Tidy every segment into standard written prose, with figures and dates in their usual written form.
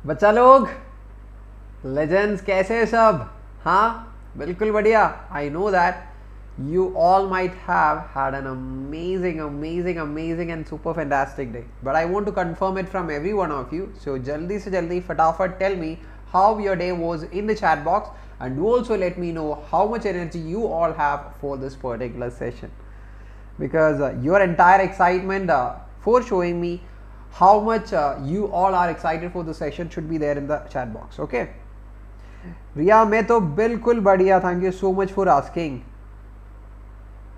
बच्चा लोग लेजेंड्स कैसे हैं सब? हाँ बिल्कुल बढ़िया. I know that you all might have had an amazing and super fantastic day, but I want to confirm it from every one of you. So jaldi se jaldi fatafat tell me how your day was in the chat box, and do also let me know how much energy you all have for this particular session, because your entire excitement for showing me how much you all are excited for the session should be there in the chat box. Okay, Riya, मैं तो बिल्कुल बढ़िया. Thank you so much for asking.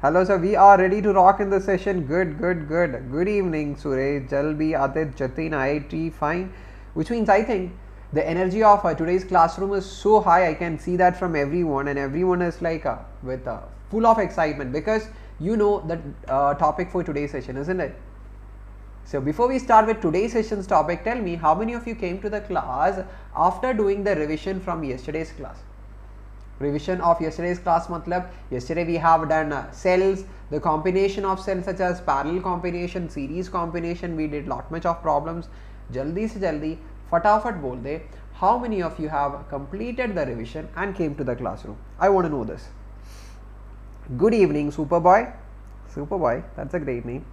Hello sir, we are ready to rock in the session. Good evening Suresh, Jalbi, Adit, Jatin, IIT, fine. Which means I think the energy of today's classroom is so high. I can see that from everyone, and everyone is like with full of excitement, because you know the topic for today's session, isn't it? So before we start with today's session's topic, tell me how many of you came to the class after doing the revision from yesterday's class? Revision of yesterday's class matlab yesterday we have done cells, the combination of cells such as parallel combination, series combination. We did lot much of problems. Jaldi se jaldi fatafat bol de how many of you have completed the revision and came to the classroom. I want to know this. Good evening Superboy, that's a great name.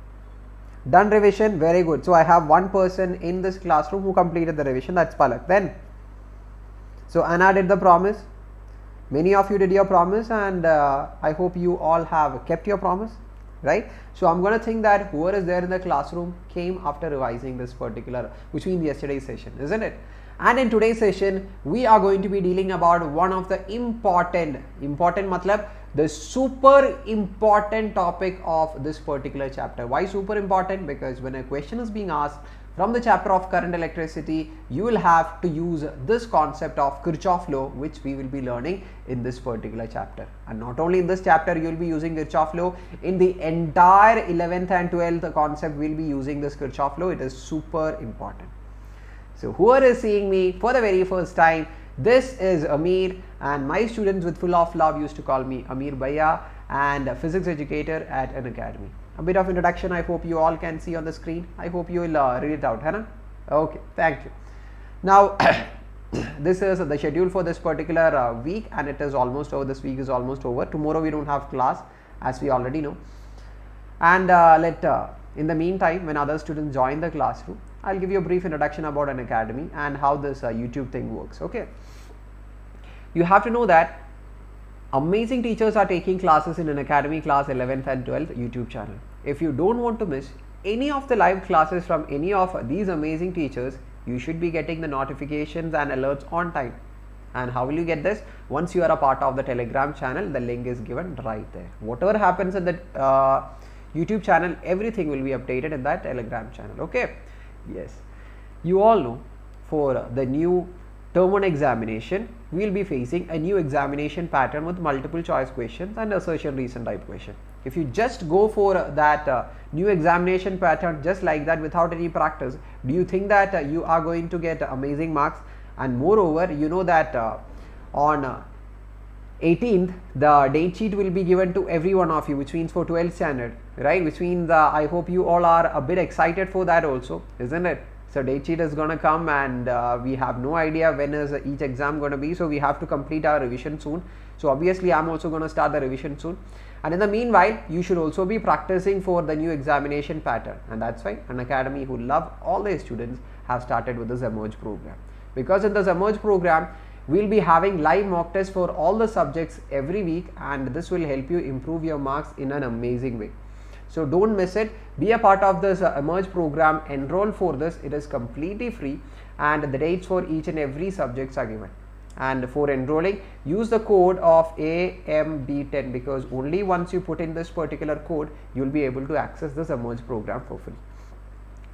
Done revision, very good. So I have one person in this classroom who completed the revision, that's Palak. Then so Anna did the promise. Many of you did your promise, and I hope you all have kept your promise, right? So I'm going to think that whoever is there in the classroom came after revising this particular, which means yesterday's session, isn't it? And in today's session, we are going to be dealing about one of the important matlab, the super important topic of this particular chapter. Why super important? Because when a question is being asked from the chapter of current electricity, you will have to use this concept of Kirchoff Law, which we will be learning in this particular chapter. And not only in this chapter, you will be using Kirchoff Law. In the entire 11th and 12th concept, we will be using this Kirchoff Law. It is super important. So whoever is seeing me for the very first time, this is Ameer, and my students with full of love used to call me Ameer Bhaiya, and a physics educator at Unacademy. A bit of introduction I hope you all can see on the screen. I hope you will read it out, Hannah. Okay, thank you. Now this is the schedule for this particular week, and it is almost over. This week is almost over. Tomorrow we don't have class, as we already know. And in the meantime, when other students join the classroom, I'll give you a brief introduction about Unacademy and how this YouTube thing works. Okay, you have to know that amazing teachers are taking classes in Unacademy Class 11th and 12th YouTube channel. If you don't want to miss any of the live classes from any of these amazing teachers, you should be getting the notifications and alerts on time. And how will you get this? Once you are a part of the Telegram channel, the link is given right there. Whatever happens in the YouTube channel, everything will be updated in that Telegram channel. Okay, yes, you all know for the new term 1 examination, we will be facing a new examination pattern with multiple choice questions and assertion reason type question. If you just go for that new examination pattern just like that without any practice, do you think that you are going to get amazing marks? And moreover, you know that on 18th the date sheet will be given to every one of you, which means for 12th standard, right? Which means I hope you all are a bit excited for that also, isn't it? So date sheet is going to come, and we have no idea when is each exam going to be, so we have to complete our revision soon. So obviously I'm also going to start the revision soon, and in the meanwhile you should also be practicing for the new examination pattern. And that's why Unacademy, who love all their students, have started with this Emerge program, because in this Emerge program we'll be having live mock tests for all the subjects every week, and this will help you improve your marks in an amazing way. So don't miss it. Be a part of this Emerge program. Enroll for this. It is completely free, and the dates for each and every subjects are given. And for enrolling, use the code of AMB10, because only once you put in this particular code, you will be able to access this Emerge program for free.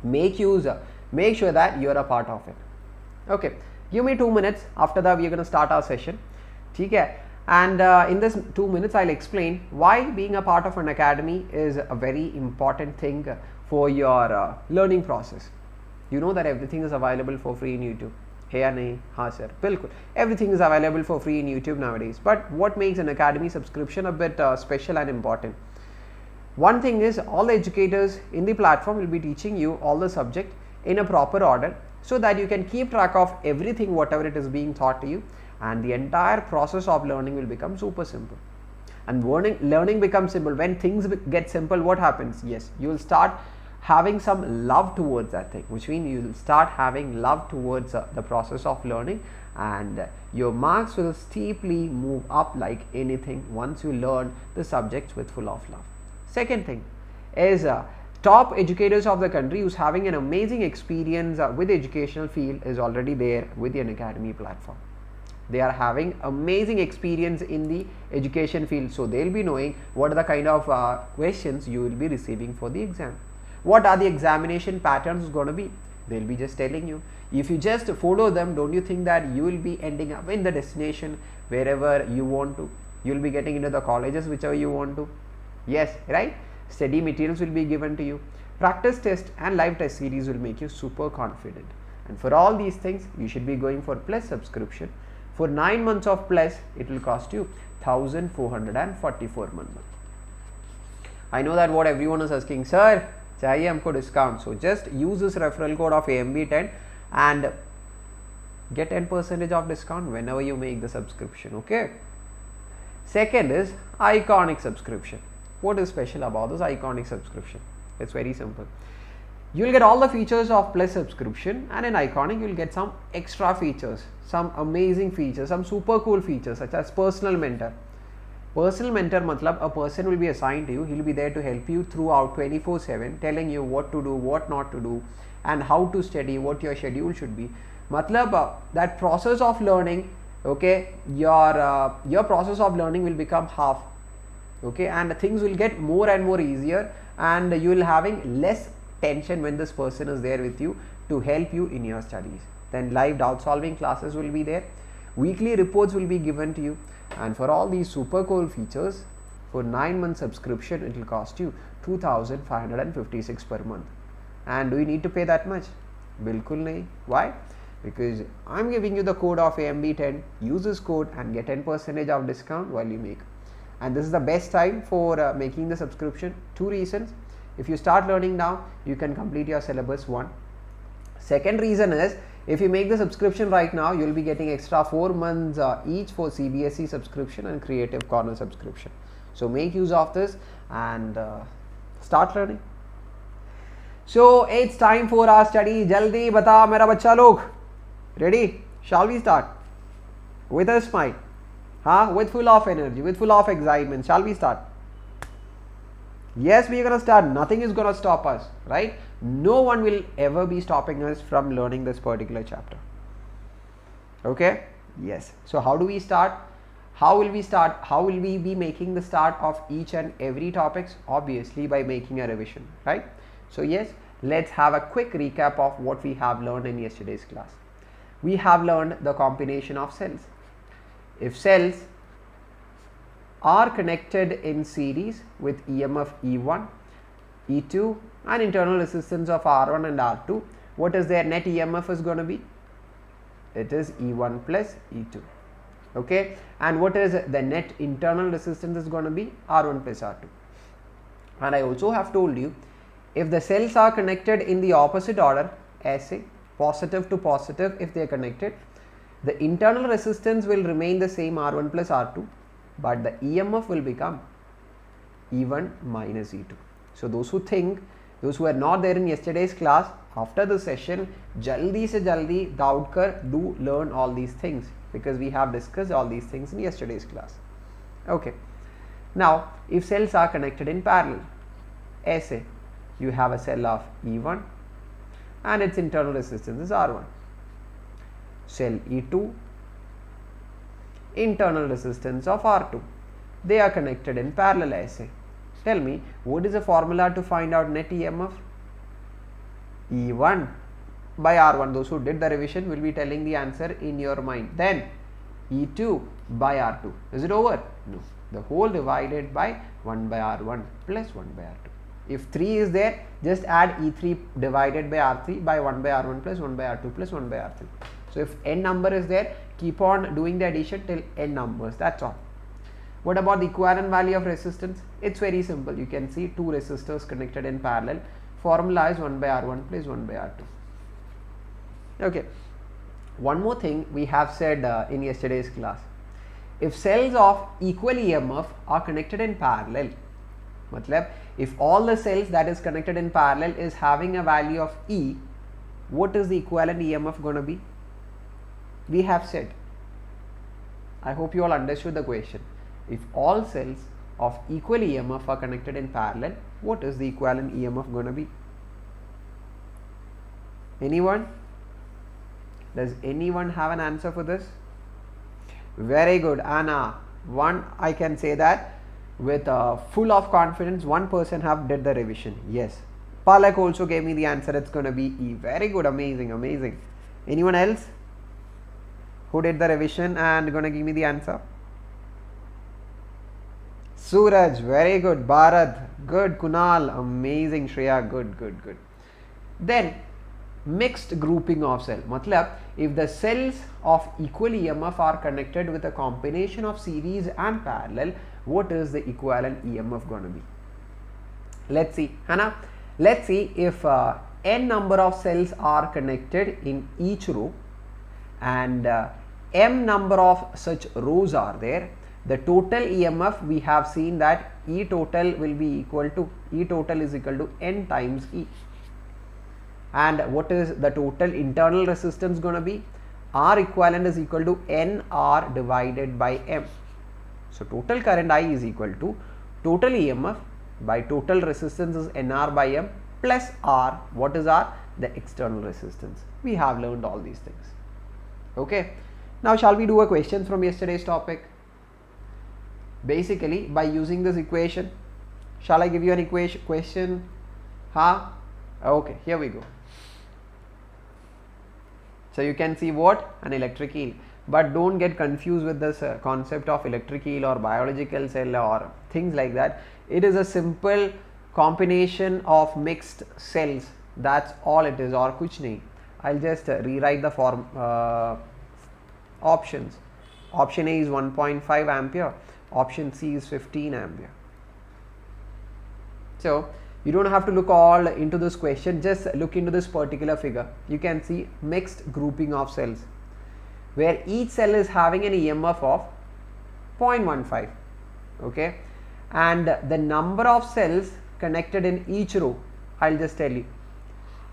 Make sure that you are a part of it. Okay, give me 2 minutes. After that, we are going to start our session. Okay. And in this 2 minutes, I'll explain why being a part of Unacademy is a very important thing for your learning process. You know that everything is available for free in YouTube. Hey ya nahi? Haan sir, bilkul. Everything is available for free in YouTube nowadays. But what makes Unacademy subscription a bit special and important? One thing is, all the educators in the platform will be teaching you all the subject in a proper order, so that you can keep track of everything whatever it is being taught to you, and the entire process of learning will become super simple. And learning becomes simple. When things get simple, what happens? Yes, you will start having some love towards that thing, which means you will start having love towards the process of learning, and your marks will steeply move up like anything once you learn the subjects with full of love. Second thing is top educators of the country who's having an amazing experience with the educational field is already there with the Unacademy platform. They are having amazing experience in the education field, so they'll be knowing what are the kind of questions you will be receiving for the exam. What are the examination patterns going to be? They'll be just telling you. If you just follow them, don't you think that you will be ending up in the destination wherever you want to? You will be getting into the colleges whichever you want to. Yes, right? Study materials will be given to you. Practice test and live test series will make you super confident. And for all these things, you should be going for Plus subscription. For 9 months of Plus, it will cost you 1444 month. I know that what everyone is asking, sir, chahiye humko discount. So just use this referral code of AMB10 and get 10% of discount whenever you make the subscription. Okay. Second is iconic subscription. What is special about this iconic subscription? It's very simple. You will get all the features of Plus subscription, and in iconic you will get some extra features, some amazing features, some super cool features such as personal mentor. Personal mentor matlab a person will be assigned to you. He will be there to help you throughout 24/7, telling you what to do, what not to do, and how to study, what your schedule should be. Matlab that process of learning, okay, your process of learning will become half, okay, and things will get more and more easier, and you will having less tension when this person is there with you to help you in your studies. Then live doubt solving classes will be there. Weekly reports will be given to you, and for all these super cool features, for 9 month subscription it will cost you 2556 per month. And do you need to pay that much? Bilkul nahi. Why? Because I'm giving you the code of AMB10. Use this code and get 10% of discount while you make. And this is the best time for making the subscription. 2 reasons. If you start learning now, you can complete your syllabus 1. Second reason is, if you make the subscription right now, you will be getting extra 4 months each for CBSE subscription and Creative Corner subscription. So make use of this and start learning. So it's time for our study. Jaldi bata mera bachcha log. Ready? Shall we start? With a smile. With full of energy, with full of excitement. Shall we start? Yes, we are going to start. Nothing is going to stop us, right? No one will ever be stopping us from learning this particular chapter. Okay? Yes. So how do we start? How will we start? How will we be making the start of each and every topics? Obviously by making a revision, right? So yes, let's have a quick recap of what we have learned in yesterday's class. We have learned the combination of cells. If cells are connected in series with EMF E1, E2 and internal resistance of R1 and R2, what is their net EMF is going to be? It is E1 plus E2. Okay, and what is the net internal resistance is going to be? R1 plus R2. And I also have told you, if the cells are connected in the opposite order, ऐसे positive to positive, if they are connected, the internal resistance will remain the same, R1 plus R2, but the EMF will become E1 minus E2. So those who think, those who are not there in yesterday's class, after the session, jaldi se jaldi daud kar do learn all these things, because we have discussed all these things in yesterday's class. Okay. Now, if cells are connected in parallel, ऐसे, you have a cell of E1 and its internal resistance is R1. Cell E2, internal resistance of R2. They are connected in parallel ऐसे. Tell me, what is the formula to find out net EMF? E1 by R1. Those who did the revision will be telling the answer in your mind. Then E2 by R2. Is it over? No. The whole divided by 1 by R1 plus 1 by R2. If 3 is there, just add E3 divided by R3 by 1 by R1 plus 1 by R2 plus 1 by R3. So if n number is there, keep on doing the addition till n numbers. That's all. What about the equivalent value of resistance? It's very simple. You can see 2 resistors connected in parallel. Formula is 1 by R1 plus 1 by R2. Okay, one more thing we have said in yesterday's class. If cells of equal EMF are connected in parallel, matlab if all the cells that is connected in parallel is having a value of E, what is the equivalent EMF going to be? We have said, I hope you all understood the question. If all cells of equal EMF are connected in parallel, what is the equivalent EMF going to be? Anyone? Does anyone have an answer for this? Very good, Anna. One, I can say that with full of confidence, one person have did the revision. Yes. Palak also gave me the answer. It's going to be E. Very good, amazing, amazing. Anyone else who did the revision and going to give me the answer? Suraj, very good. Bharat, good. Kunal, amazing. Shreya, good, good, good. Then mixed grouping of cell. Matlab, if the cells of equal EMF are connected with a combination of series and parallel, what is the equivalent EMF going to be? Let's see, Hannah. Let's see if n number of cells are connected in each row and m number of such rows are there. The total EMF, we have seen that E total will be equal to, E total is equal to n times E. And what is the total internal resistance going to be? R equivalent is equal to NR divided by M. So total current I is equal to total EMF by total resistance is NR by M plus R. What is R? The external resistance. We have learned all these things. Okay. Now shall we do a question from yesterday's topic? Basically by using this equation, shall I give you an equation question? Huh? Okay, here we go. So you can see what? An electric eel. But don't get confused with this concept of electric eel or biological cell or things like that. It is a simple combination of mixed cells. That's all it is, or kuch nahi. I'll just rewrite the form options. Option A is 1.5 ampere. Option C is 15 ampere. So you don't have to look all into this question, just look into this particular figure. You can see mixed grouping of cells where each cell is having an EMF of 0.15, okay, and the number of cells connected in each row, I'll just tell you,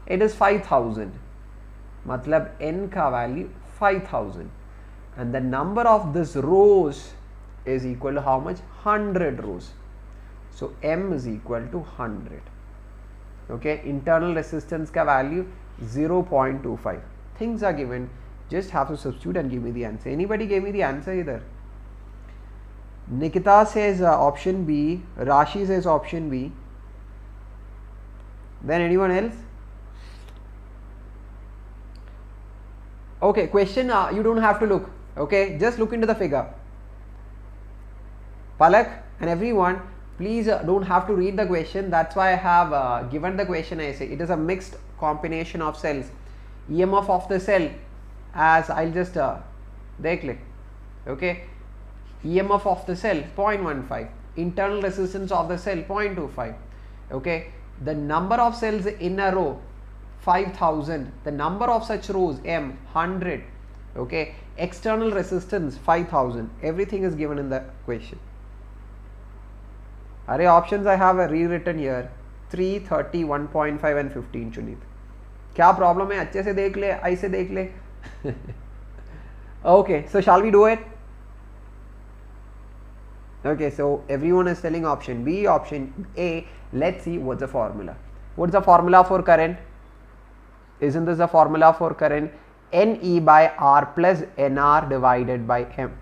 it is 5000, matlab n ka value 5000, and the number of this rows is equal to how much? 100 rows. So M is equal to 100. Okay, internal resistance ka value 0.25. Things are given, just have to substitute and give me the answer. Anybody gave me the answer either? Nikita says option B, Rashi says option B. Then anyone else? Okay, question, you don't have to look, okay, just look into the figure. Palak and everyone, please don't have to read the question. That's why I have given the question essay. It is a mixed combination of cells. EMF of the cell, as I'll just dekh, okay, EMF of the cell 0.15, internal resistance of the cell 0.25, okay, the number of cells in a row 5000, the number of such rows M 100, okay, external resistance 5000, everything is given in the question. Array options I have rewritten here 3, 30, 1.5 and 15. Chunit, क्या problem है? अच्छे से देख ले, ऐसे देख ले. Okay, so shall we do it? Okay, so everyone is telling option B, option A. Let's see what's the formula. What's the formula for current? Isn't this the formula for current? NE by R plus NR divided by M.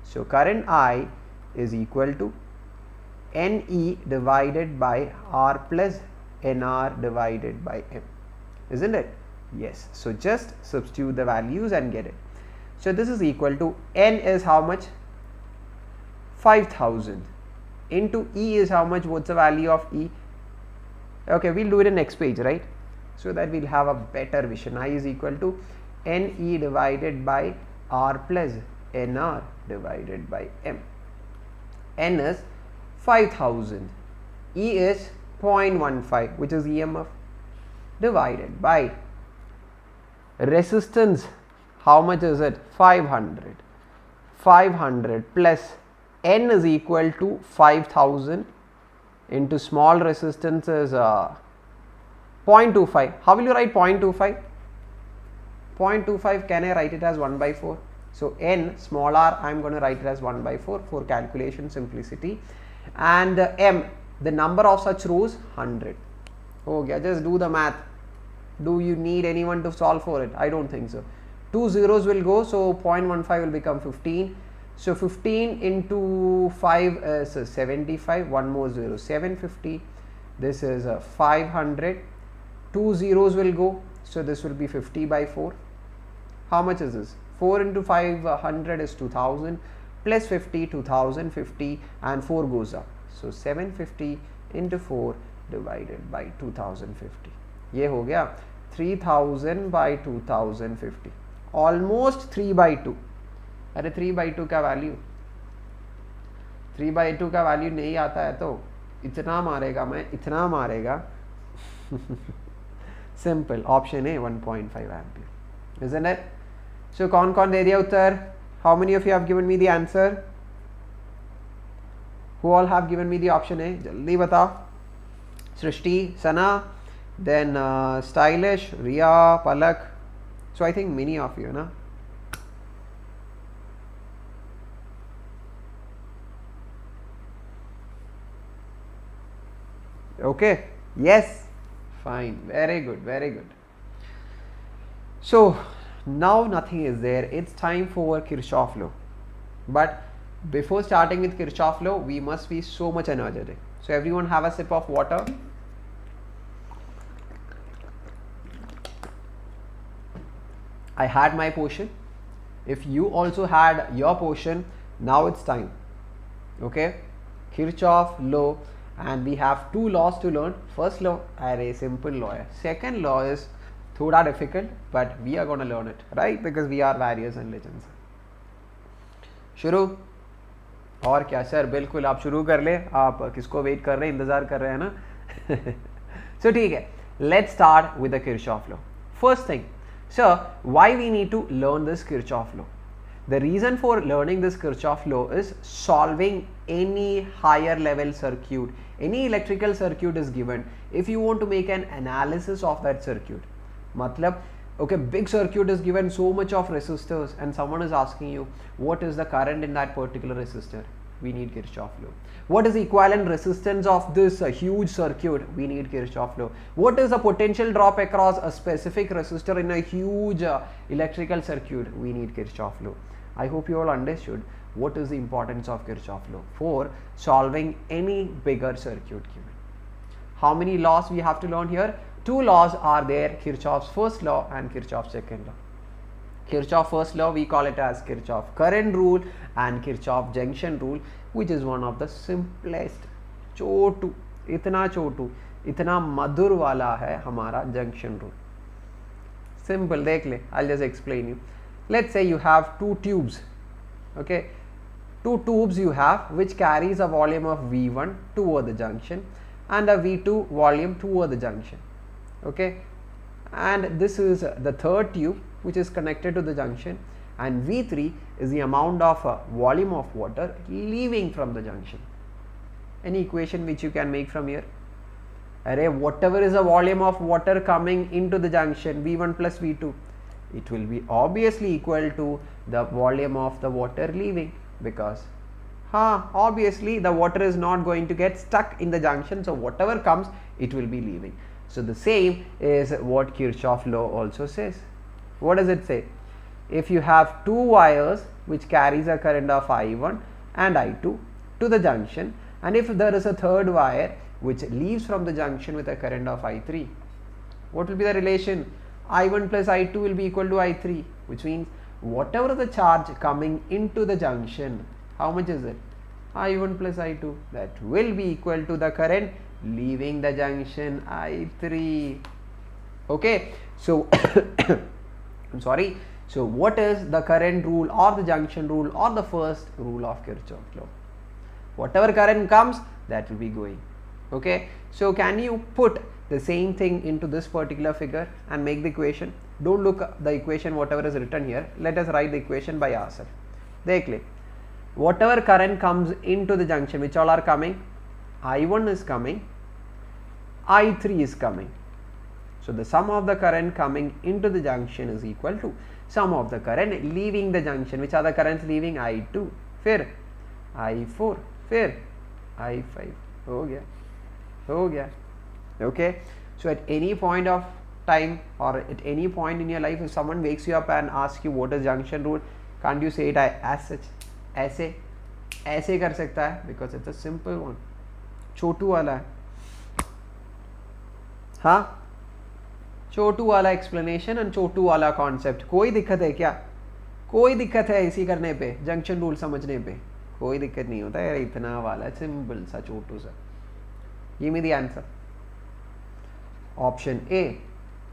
So current I is equal to NE divided by R plus NR divided by M, isn't it? Yes. So just substitute the values and get it. So this is equal to N is how much? 5000 into E is how much? What's the value of E? Okay, we'll do it in next page, right? So that we'll have a better vision. I is equal to NE divided by R plus NR divided by M. N is 5000, E is 0.15, which is EMF, divided by, resistance, how much is it? 500. 500 plus N is equal to 5000 into small resistance is 0.25. How will you write 0.25? 0.25, can I write it as 1 by 4? So N small r, I am going to write it as 1 by 4 for calculation simplicity. And M, the number of such rows, 100. Okay, just do the math. Do you need anyone to solve for it? I don't think so. 2 zeros will go, so 0.15 will become 15. So 15 into 5 is 75, one more 0, 750. This is 500. 2 zeros will go, so this will be 50 by 4. How much is this? 4 into 500 is 2000 plus 50, 2050, and 4 goes up. So 750 into 4 divided by 2050. ये हो गया 3000 by 2050. Almost 3 by 2. अरे 3 by 2 का value 3 by 2 का value नहीं आता है तो इतना मारेगा, मैं इतना मारेगा. Simple. Option A, 1.5 ampere. Isn't it? So कौन कौन दे दिया उत्तर? How many of you have given me the answer? Who all have given me the option A? जल्दी बताओ. Srishti, Sana, then Stylish, Riya, Palak. So I think many of you, na? Okay. Yes. Fine. Very good. Very good. So now nothing is there. It's time for Kirchoff law. But before starting with Kirchoff law, we must be so much energetic. So everyone have a sip of water. I had my portion. If you also had your portion, now it's time. Okay. Kirchoff law. And we have 2 laws to learn. First law, a simple law. Second law is thoda difficult, but we are going to learn it, right? Because we are warriors and legends. शुरू और क्या sir? बिल्कुल आप शुरू कर ले. आप किसको वेट कर रहे हैं, इंतजार कर रहे हैं ना? So ठीक है. Let's start with the Kirchoff law. First thing, sir, why we need to learn this Kirchoff law? The reason for learning this Kirchoff law is solving any higher level circuit. Any electrical circuit is given. If you want to make an analysis of that circuit, matlab, okay, big circuit is given, so much of resistors, and someone is asking you what is the current in that particular resistor. We need Kirchoff law. What is the equivalent resistance of this huge circuit? We need Kirchoff law. What is the potential drop across a specific resistor in a huge electrical circuit? We need Kirchoff law. I hope you all understood what is the importance of Kirchoff law for solving any bigger circuit given. How many laws we have to learn here? 2 laws are there, Kirchoff's first law and Kirchoff's second law. Kirchoff first law, we call it as Kirchoff current rule, and Kirchoff junction rule, which is one of the simplest. छोटू, इतना छोटू, इतना मधुर वाला है हमारा junction rule. Simple, देख ले. I'll just explain you. Let's say you have 2 tubes. Okay, 2 tubes you have which carries a volume of V1 toward the junction and a V2 volume toward the junction. Okay, and this is the third tube which is connected to the junction, and V3 is the amount of volume of water leaving from the junction. Any equation which you can make from here? Array, whatever is the volume of water coming into the junction, V1 plus V2, it will be obviously equal to the volume of the water leaving, because obviously the water is not going to get stuck in the junction, so whatever comes it will be leaving. So the same is what Kirchoff law also says. What does it say? If you have 2 wires which carries a current of I1 and I2 to the junction, and if there is a third wire which leaves from the junction with a current of I3, what will be the relation? I1 plus I2 will be equal to I3, which means whatever the charge coming into the junction, how much is it? I1 plus I2, that will be equal to the current leaving the junction, I3. Okay, so I'm sorry. So what is the current rule or the junction rule or the first rule of Kirchoff law? Whatever current comes, that will be going. Okay, so can you put the same thing into this particular figure and make the equation? don't look the equation whatever is written here. Let us write the equation by ourselves. देख ले, whatever current comes into the junction, which all are coming, I1 is coming, I3 is coming. So the sum of the current coming into the junction is equal to sum of the current leaving the junction. Which are the currents leaving? I2, फिर I4, फिर I5. हो गया. Okay. So at any point of time or at any point in your life, if someone wakes you up and asks you what is junction rule, can't you say it as such? ऐसे कर सकता है, because it's a simple one. छोटू वाला है, हाँ, छोटू वाला explanation and छोटू वाला concept. कोई दिक्कत है क्या? कोई दिक्कत है इसी करने पे, जंक्शन रूल समझने पे? कोई दिक्कत नहीं होता है. इतना वाला सिंपल सा छोटू सा. Give me the answer. Option A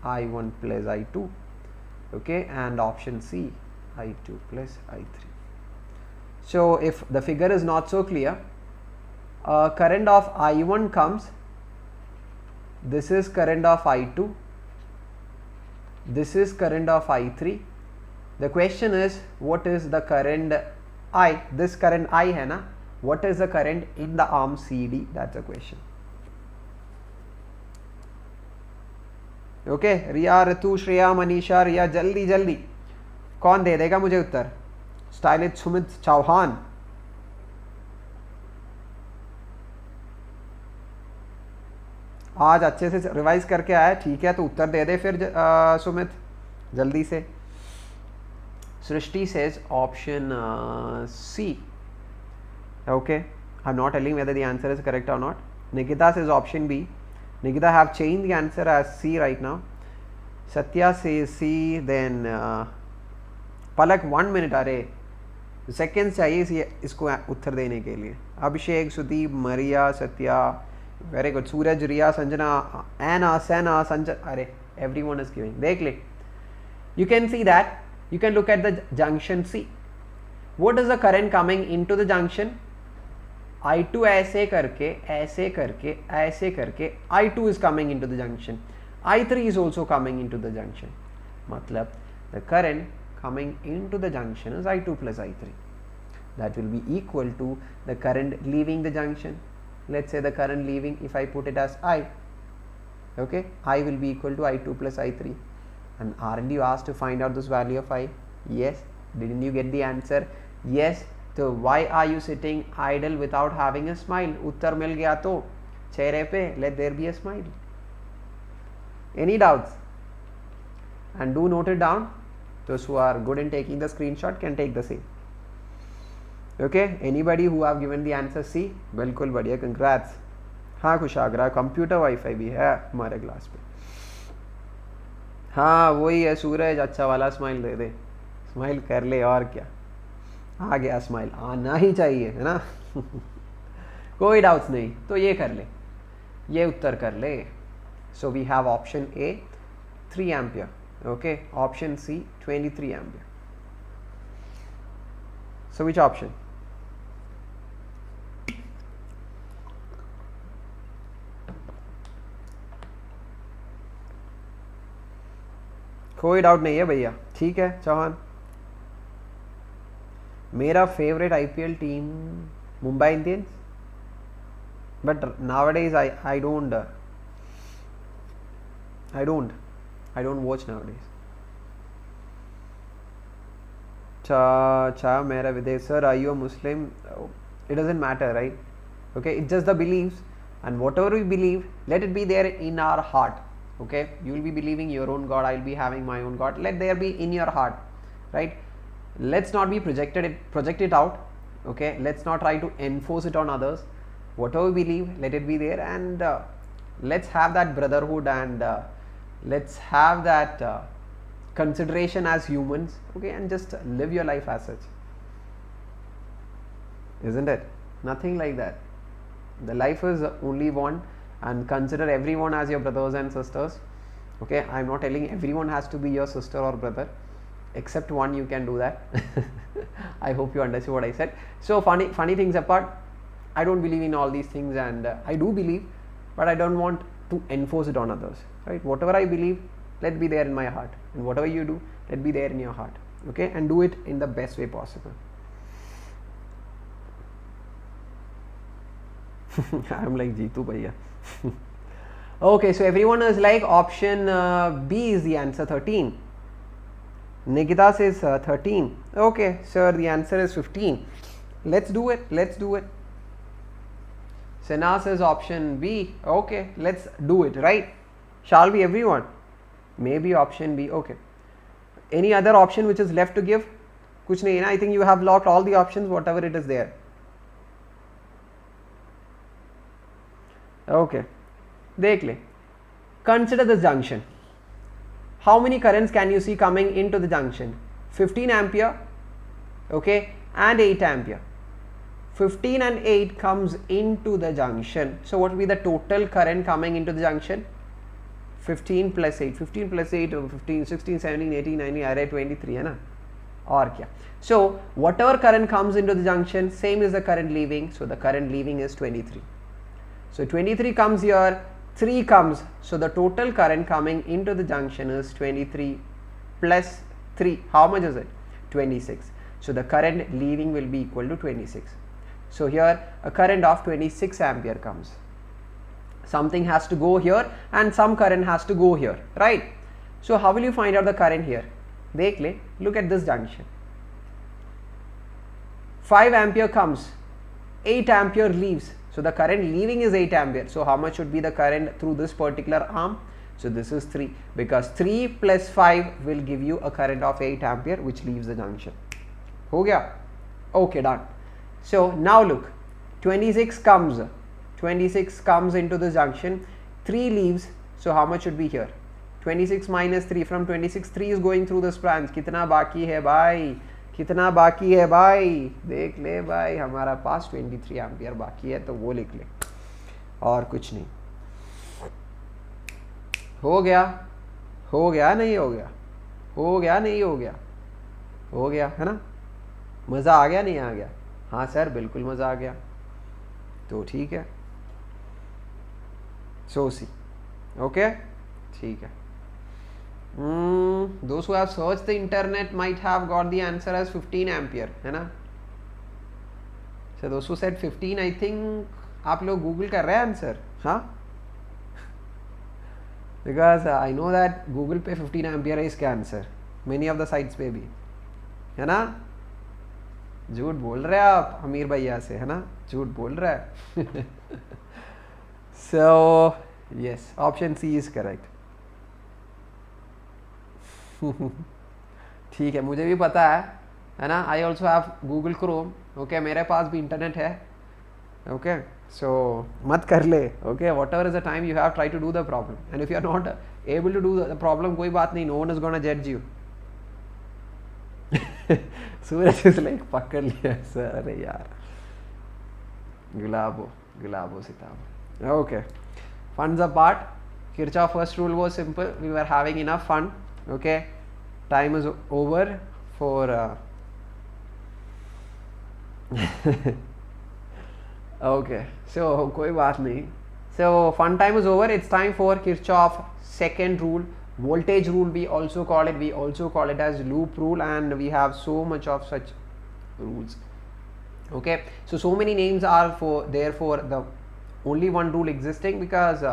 I1 plus I2, okay, and option C I2 plus I3. So if the figure is not so clear, current of I1 comes, this is current of I2, this is current of I3. The question is, what is the current I? This current I hai na, what is the current in the arm CD? That's the question. Okay, Riya, Ritu, Shreya, Manisha, Riya, जल्दी जल्दी कौन दे देगा मुझे उत्तर? Stylish Sumit Chauhan. आज अच्छे से revise करके आया, ठीक है, तो उत्तर दे दे फिर सुमित जल्दी से. Srishti says option C. Okay, I am not telling whether the answer is correct और not. Nikita says option B. Nikita have changed the answer as C right now. Satya says C. Then Palak 1 minute. अरे seconds चाहिए इसको उत्तर देने के लिए. अभिषेक, सुदीप, मरिया, Satya, very good. सूरज, रिया, Sanjana, Anna, Sena, Sanjay. अरे everyone is giving. देख ले. You can see that. You can look at the junction C. What is the current coming into the junction? I2 ऐसे करके ऐसे करके ऐसे करके I2 is coming into the junction. I3 is also coming into the junction. मतलब the current coming into the junction is I2 plus I3. That will be equal to the current leaving the junction. Let's say the current leaving, if I put it as I, okay, I will be equal to I2 plus I3. And aren't you asked to find out this value of I? Yes. Didn't you get the answer? Yes. So why are you sitting idle without having a smile? उत्तर मिल गया तो चेहरे पे let there be a smile. Any doubts? And do note it down. Those who are good in taking the screenshot can take the same. Okay. Anybody who have given the answer C? बिल्कुल बढ़िया. Congrats. हाँ Kushagra, computer wifi भी है हमारे class पे. हाँ वही है सूरज, अच्छा वाला स्माइल दे दे. स्माइल कर ले और क्या. आ गया स्माइल, आना ही चाहिए, है ना. कोई डाउट्स नहीं, तो ये कर ले, ये उत्तर कर ले. So we have option A 3 ampere. Okay, option C 23 ampere. So which option? कोई डाउट नहीं है भैया, ठीक है चौहान. मेरा favourite IPL team Mumbai Indians, but nowadays I don't watch nowadays. Cha मेरा विदेश. Sir, are you a Muslim? It doesn't matter, right? Okay, it's just the beliefs, and whatever we believe, let it be there in our heart. Okay, you will be believing your own God, I will be having my own God. Let there be in your heart, right? Let's not be project it out. Okay, let's not try to enforce it on others. Whatever we believe, let it be there, and let's have that brotherhood, and let's have that consideration as humans. Okay, and just live your life as such, isn't it? Nothing like that. The life is only one, and consider everyone as your brothers and sisters. Okay, I'm not telling everyone has to be your sister or brother. Except one, you can do that. I hope you understood what I said. So funny things apart, I don't believe in all these things, and I do believe, but I don't want to enforce it on others, right? Whatever I believe, let it be there in my heart. and whatever you do, let be there in your heart, okay, and do it in the best way possible. I'm like Jeetu bhaiya. Okay, so everyone is like option B is the answer, 13. Nikita says 13. Okay, sir, the answer is 15. Let's do it. Let's do it. Sena says option B. Okay, let's do it, right? Shall we, everyone? Maybe option B. Okay. Any other option which is left to give? Kuch nahi na? I think you have locked all the options, whatever it is there. Okay. Dekh le. Consider this junction. How many currents can you see coming into the junction? 15 ampere, okay, and 8 ampere. 15 and 8 comes into the junction. So what will be the total current coming into the junction? 15 plus 8. 15 plus 8 or 15, 16, 17, 18, 19, I write 23, hai na? Aur kya? So whatever current comes into the junction, same is the current leaving. So the current leaving is 23. So 23 comes here, 3 comes. So the total current coming into the junction is 23 plus 3. How much is it? 26. So the current leaving will be equal to 26. So here a current of 26 ampere comes. Something has to go here and some current has to go here, right? So how will you find out the current here? Dekh le, look at this junction. 5 ampere comes, 8 ampere leaves. So the current leaving is 8 ampere. So how much should be the current through this particular arm? So this is 3, because 3 plus 5 will give you a current of 8 ampere which leaves the junction. Ho gaya? Okay, done. So now look, 26 comes into the junction, 3 leaves. So how much should be here? 26 minus 3, from 26 3 is going through this branch. Kitna baki hai bhai? कितना बाकी है भाई? देख ले भाई, हमारा पास 23 ampere बाकी है, तो वो लिख ले और कुछ नहीं. हो गया? हो गया नहीं हो गया? हो गया नहीं हो गया? हो गया है ना? मज़ा आ गया नहीं आ गया? हाँ सर, बिल्कुल मज़ा आ गया. तो ठीक है, सो सी. ओके, ठीक है. Those who have searched the internet might have got the answer as 15 ampere, है ना? So those who said 15, I think आप लोग Google कर रहे हैं आंसर, हाँ? Because I know that Google पे 15 ampere है इसका answer, many of the sites पे भी, है ना? झूठ बोल रहे हैं आप अमीर भैया से, है ना? झूठ बोल रहा है. So yes, option C is correct. ठीक है, मुझे भी पता है ना? I also have Google Chrome. Okay, मेरे पास भी इंटरनेट है. ओके, सो मत कर ले. Okay, whatever is the time you have try to do the problem, and if you are not able to do the problem, कोई बात नहीं, no one is gonna जज यू. सूरज इज लाइक पकड़ लिया sir. अरे यार, Gulabo Sitabo. Okay, funs apart. Kirchoff first rule was simple. We were having enough fun. Okay, time is over for okay, so koi baat nahi. So fun time is over. It's time for Kirchoff second rule, voltage rule we also call it. We also call it as loop rule, and we have so much of such rules. Okay, so many names are there for the only one rule existing, because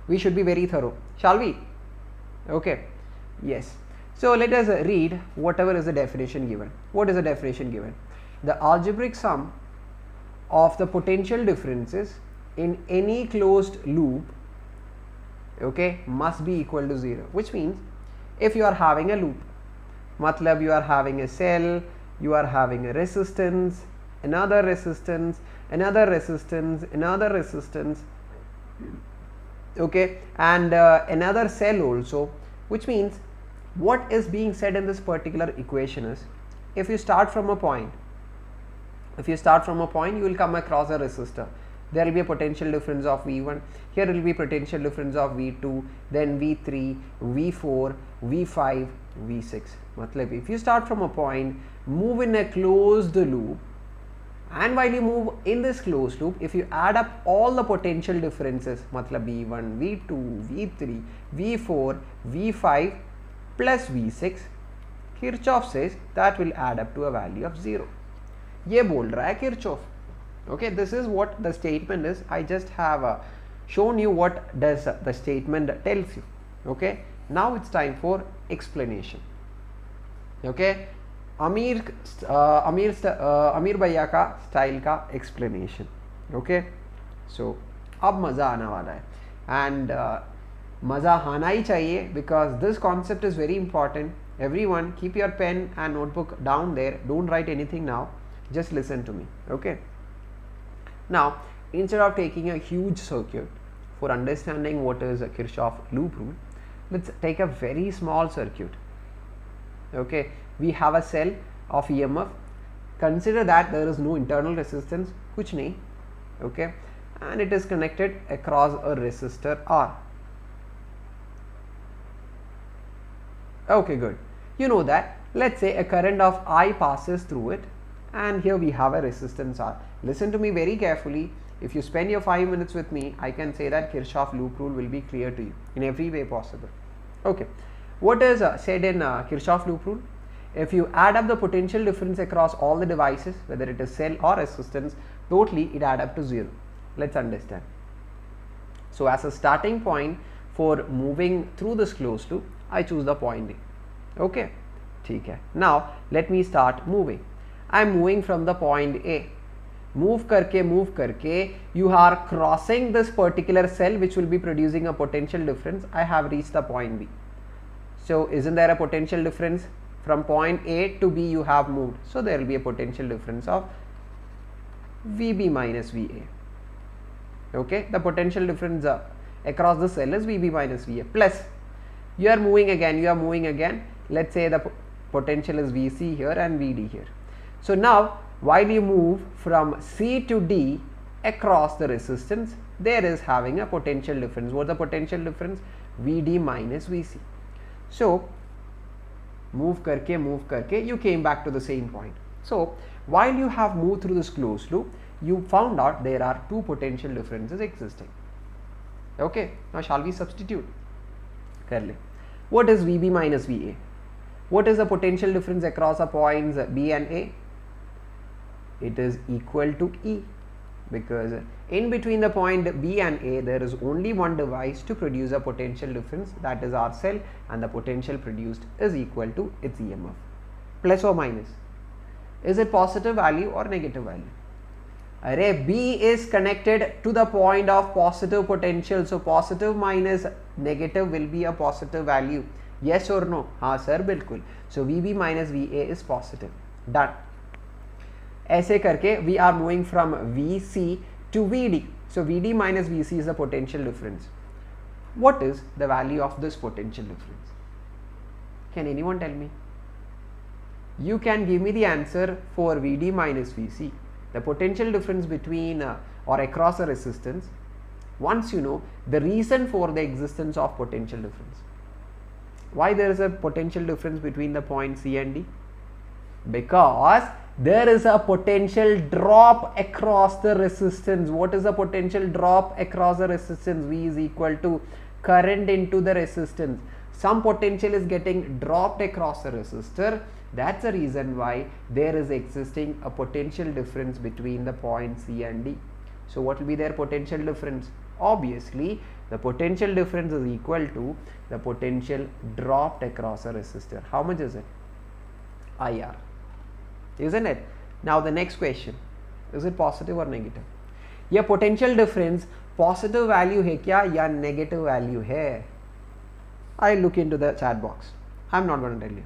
we should be very thorough. Shall we? Okay. Yes. So let us read whatever is the definition given. What is the definition given? The algebraic sum of the potential differences in any closed loop, okay, must be equal to 0. Which means if you are having a loop, matlab you are having a cell, you are having a resistance, another resistance, another resistance, another resistance, okay, and another cell also. Which means what is being said in this particular equation is, if you start from a point, you will come across a resistor. There will be a potential difference of V1, here will be potential difference of V2, then V3, V4, V5, V6. Matlab, if you start from a point, move in a closed loop, and while you move in this closed loop, if you add up all the potential differences, matlab V1, V2, V3, V4, V5, plus V6, Kirchhoff says that will add up to a value of 0. ये बोल रहा है Kirchhoff. Okay, this is what the statement is. I just have shown you what does the statement tells you. Okay, now it's time for explanation. Okay, Ameer भैया का style का explanation. Okay, so अब मज़ा आने वाला है and मज़ा आना ही चाहिए because this concept is very important. Everyone keep your pen and notebook down there. Don't write anything now. Just listen to me. Okay. Now, instead of taking a huge circuit for understanding what is a Kirchhoff loop rule, let's take a very small circuit. Okay, we have a cell of EMF. Consider that there is no internal resistance, kuch nahi. Okay, and it is connected across a resistor R. Okay, good. You know that. Let's say a current of I passes through it, and here we have a resistance R. Listen to me very carefully. If you spend your 5 minutes with me, I can say that Kirchhoff loop rule will be clear to you in every way possible. Okay, what is said in Kirchhoff loop rule? If you add up the potential difference across all the devices, whether it is cell or resistance, totally it add up to 0. Let's understand. So as a starting point for moving through this closed loop, I choose the point A. Okay, ठीक है. Now let me start moving. I am moving from the point A. Move karke, you are crossing this particular cell which will be producing a potential difference. I have reached the point B. So isn't there a potential difference? From point A to B you have moved. So there will be a potential difference of VB minus VA. Okay, the potential difference across the cell is VB minus VA. Plus you are moving again. Let's say the potential is VC here and VD here. So now while you move from C to D across the resistance, there is having a potential difference. What is the potential difference? VD minus VC. So move karke, you came back to the same point. So while you have moved through this closed loop, you found out there are two potential differences existing. Okay, now shall we substitute? Karle. What is VB minus VA? What is the potential difference across the points B and A? It is equal to E, because in between the point B and A there is only one device to produce a potential difference, that is our cell, and the potential produced is equal to its EMF. Plus or minus? Is it positive value or negative value? Array B is connected to the point of positive potential, so positive minus negative will be a positive value. Yes or no? हाँ sir, बिल्कुल. So VB minus VA is positive. Done. ऐसे करके we are moving from VC to VD. So VD minus VC is the potential difference. What is the value of this potential difference? Can anyone tell me? You can give me the answer for VD minus VC, the potential difference between or across a resistance, once you know the reason for the existence of potential difference. Why there is a potential difference between the point C and D? Because there is a potential drop across the resistance. What is the potential drop across the resistance? V is equal to current into the resistance. Some potential is getting dropped across the resistor. That's the reason why there is existing a potential difference between the point C and D. So what will be their potential difference? Obviously the potential difference is equal to the potential dropped across a resistor. How much is it? IR. Isn't it? Now the next question, is it positive or negative? ये potential difference positive value है क्या या negative value है? I'll look into the chat box. I'm not going to tell you.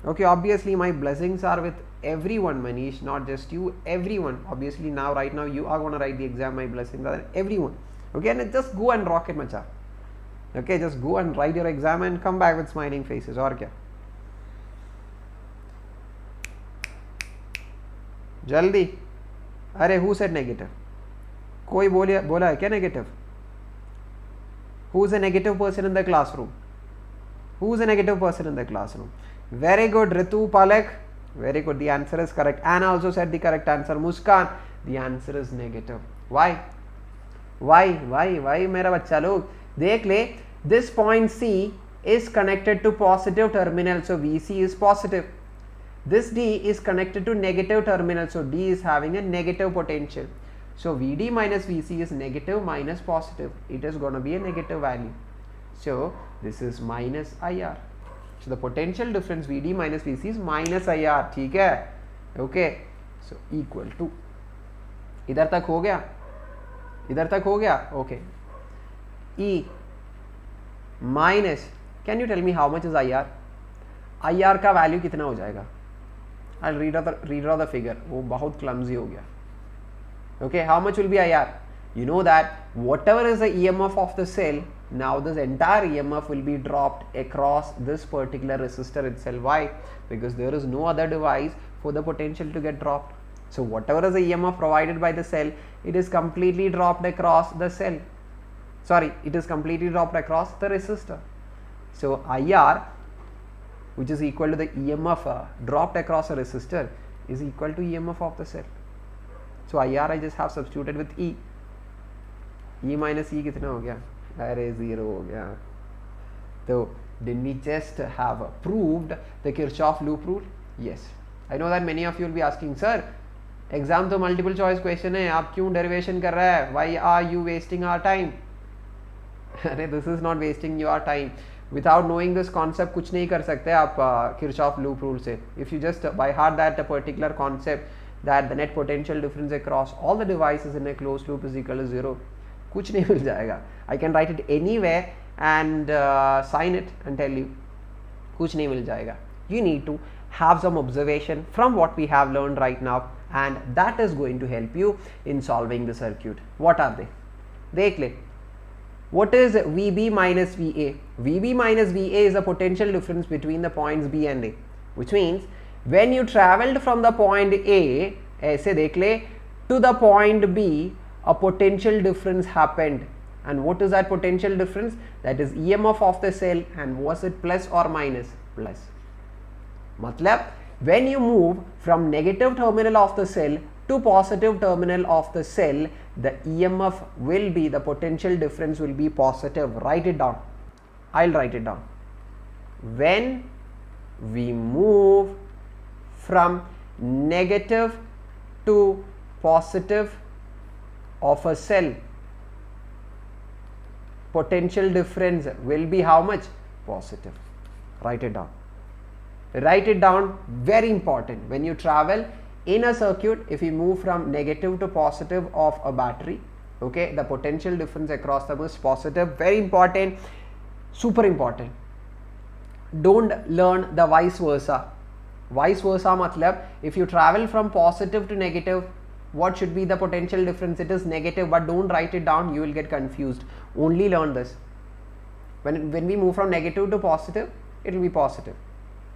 Okay, obviously my blessings are with everyone, Manish, not just you, everyone. Obviously now, right now, you are going to write the exam. My blessings are with everyone. Okay, and just go and rock it, macha. Okay, just go and write your exam and come back with smiling faces. Or kya? Jaldi. Arey, who said negative? Koi bola hai kya negative? Who is a negative person in the classroom? Who is a negative person in the classroom? Very good, Ritu, Palak. Very good. The answer is correct. Anna also said the correct answer. Muskan, the answer is negative. Why? Why, मेरा बच्चा लोग देख ले, this point C is connected to positive terminal, so VC is positive. This D is connected to negative terminal, so D is having a negative potential. So VD minus VC is negative minus positive. It is going to be a negative value. So this is minus IR. So the potential difference VD minus VC is minus IR. ठीक है? Okay. So equal to. इधर तक हो गया? इधर तक हो गया? Okay. E minus. Can you tell me how much is IR? IR का वैल्यू कितना हो जाएगा? I'll redraw the figure. वो बहुत clumsy हो गया. Okay, how much will be IR? You know that whatever is the EMF of the cell, now this entire EMF will be dropped across this particular resistor itself. Why? Because there is no other device for the potential to get dropped. So whatever is the EMF provided by the cell, it is completely dropped across the cell. Sorry, it is completely dropped across the resistor. So IR, which is equal to the EMF dropped across a resistor, is equal to EMF of the cell. So IR I just have substituted with E. E minus E कितना हो गया? अरे 0 हो गया. So didn't we just have proved the Kirchoff loop rule? Yes. I know that many of you will be asking, sir, exam तो multiple choice question है, आप क्यों derivation कर रहा है? Why are you wasting our time? अरे this is not wasting your time. Without knowing this concept कुछ नहीं कर सकते आप Kirchoff loop rule से. If you just by heart that a particular concept that the net potential difference across all the devices in a closed loop is equal to 0, कुछ नहीं मिल जाएगा. I can write it anywhere and sign it and tell you कुछ नहीं मिल जाएगा. You need to have some observation from what we have learned right now, and that is going to help you in solving the circuit. What are they? देख ले. What is VB minus VA? VB minus VA is the potential difference between the points B and A, which means when you traveled from the point A, ऐसे देख ले, to the point B, a potential difference happened. And what is that potential difference? That is EMF of the cell, and was it plus or minus? Plus. मतलब when you move from negative terminal of the cell to positive terminal of the cell, the EMF will be, the potential difference will be positive. Write it down. I'll write it down. When we move from negative to positive of a cell, potential difference will be how much? Positive. Write it down. Write it down, very important. When you travel in a circuit, if you move from negative to positive of a battery, okay, the potential difference across them is positive. Very important, super important. Don't learn the vice versa. Vice versa matlab, if you travel from positive to negative, what should be the potential difference? It is negative, but don't write it down, you will get confused. Only learn this. When we move from negative to positive, it will be positive.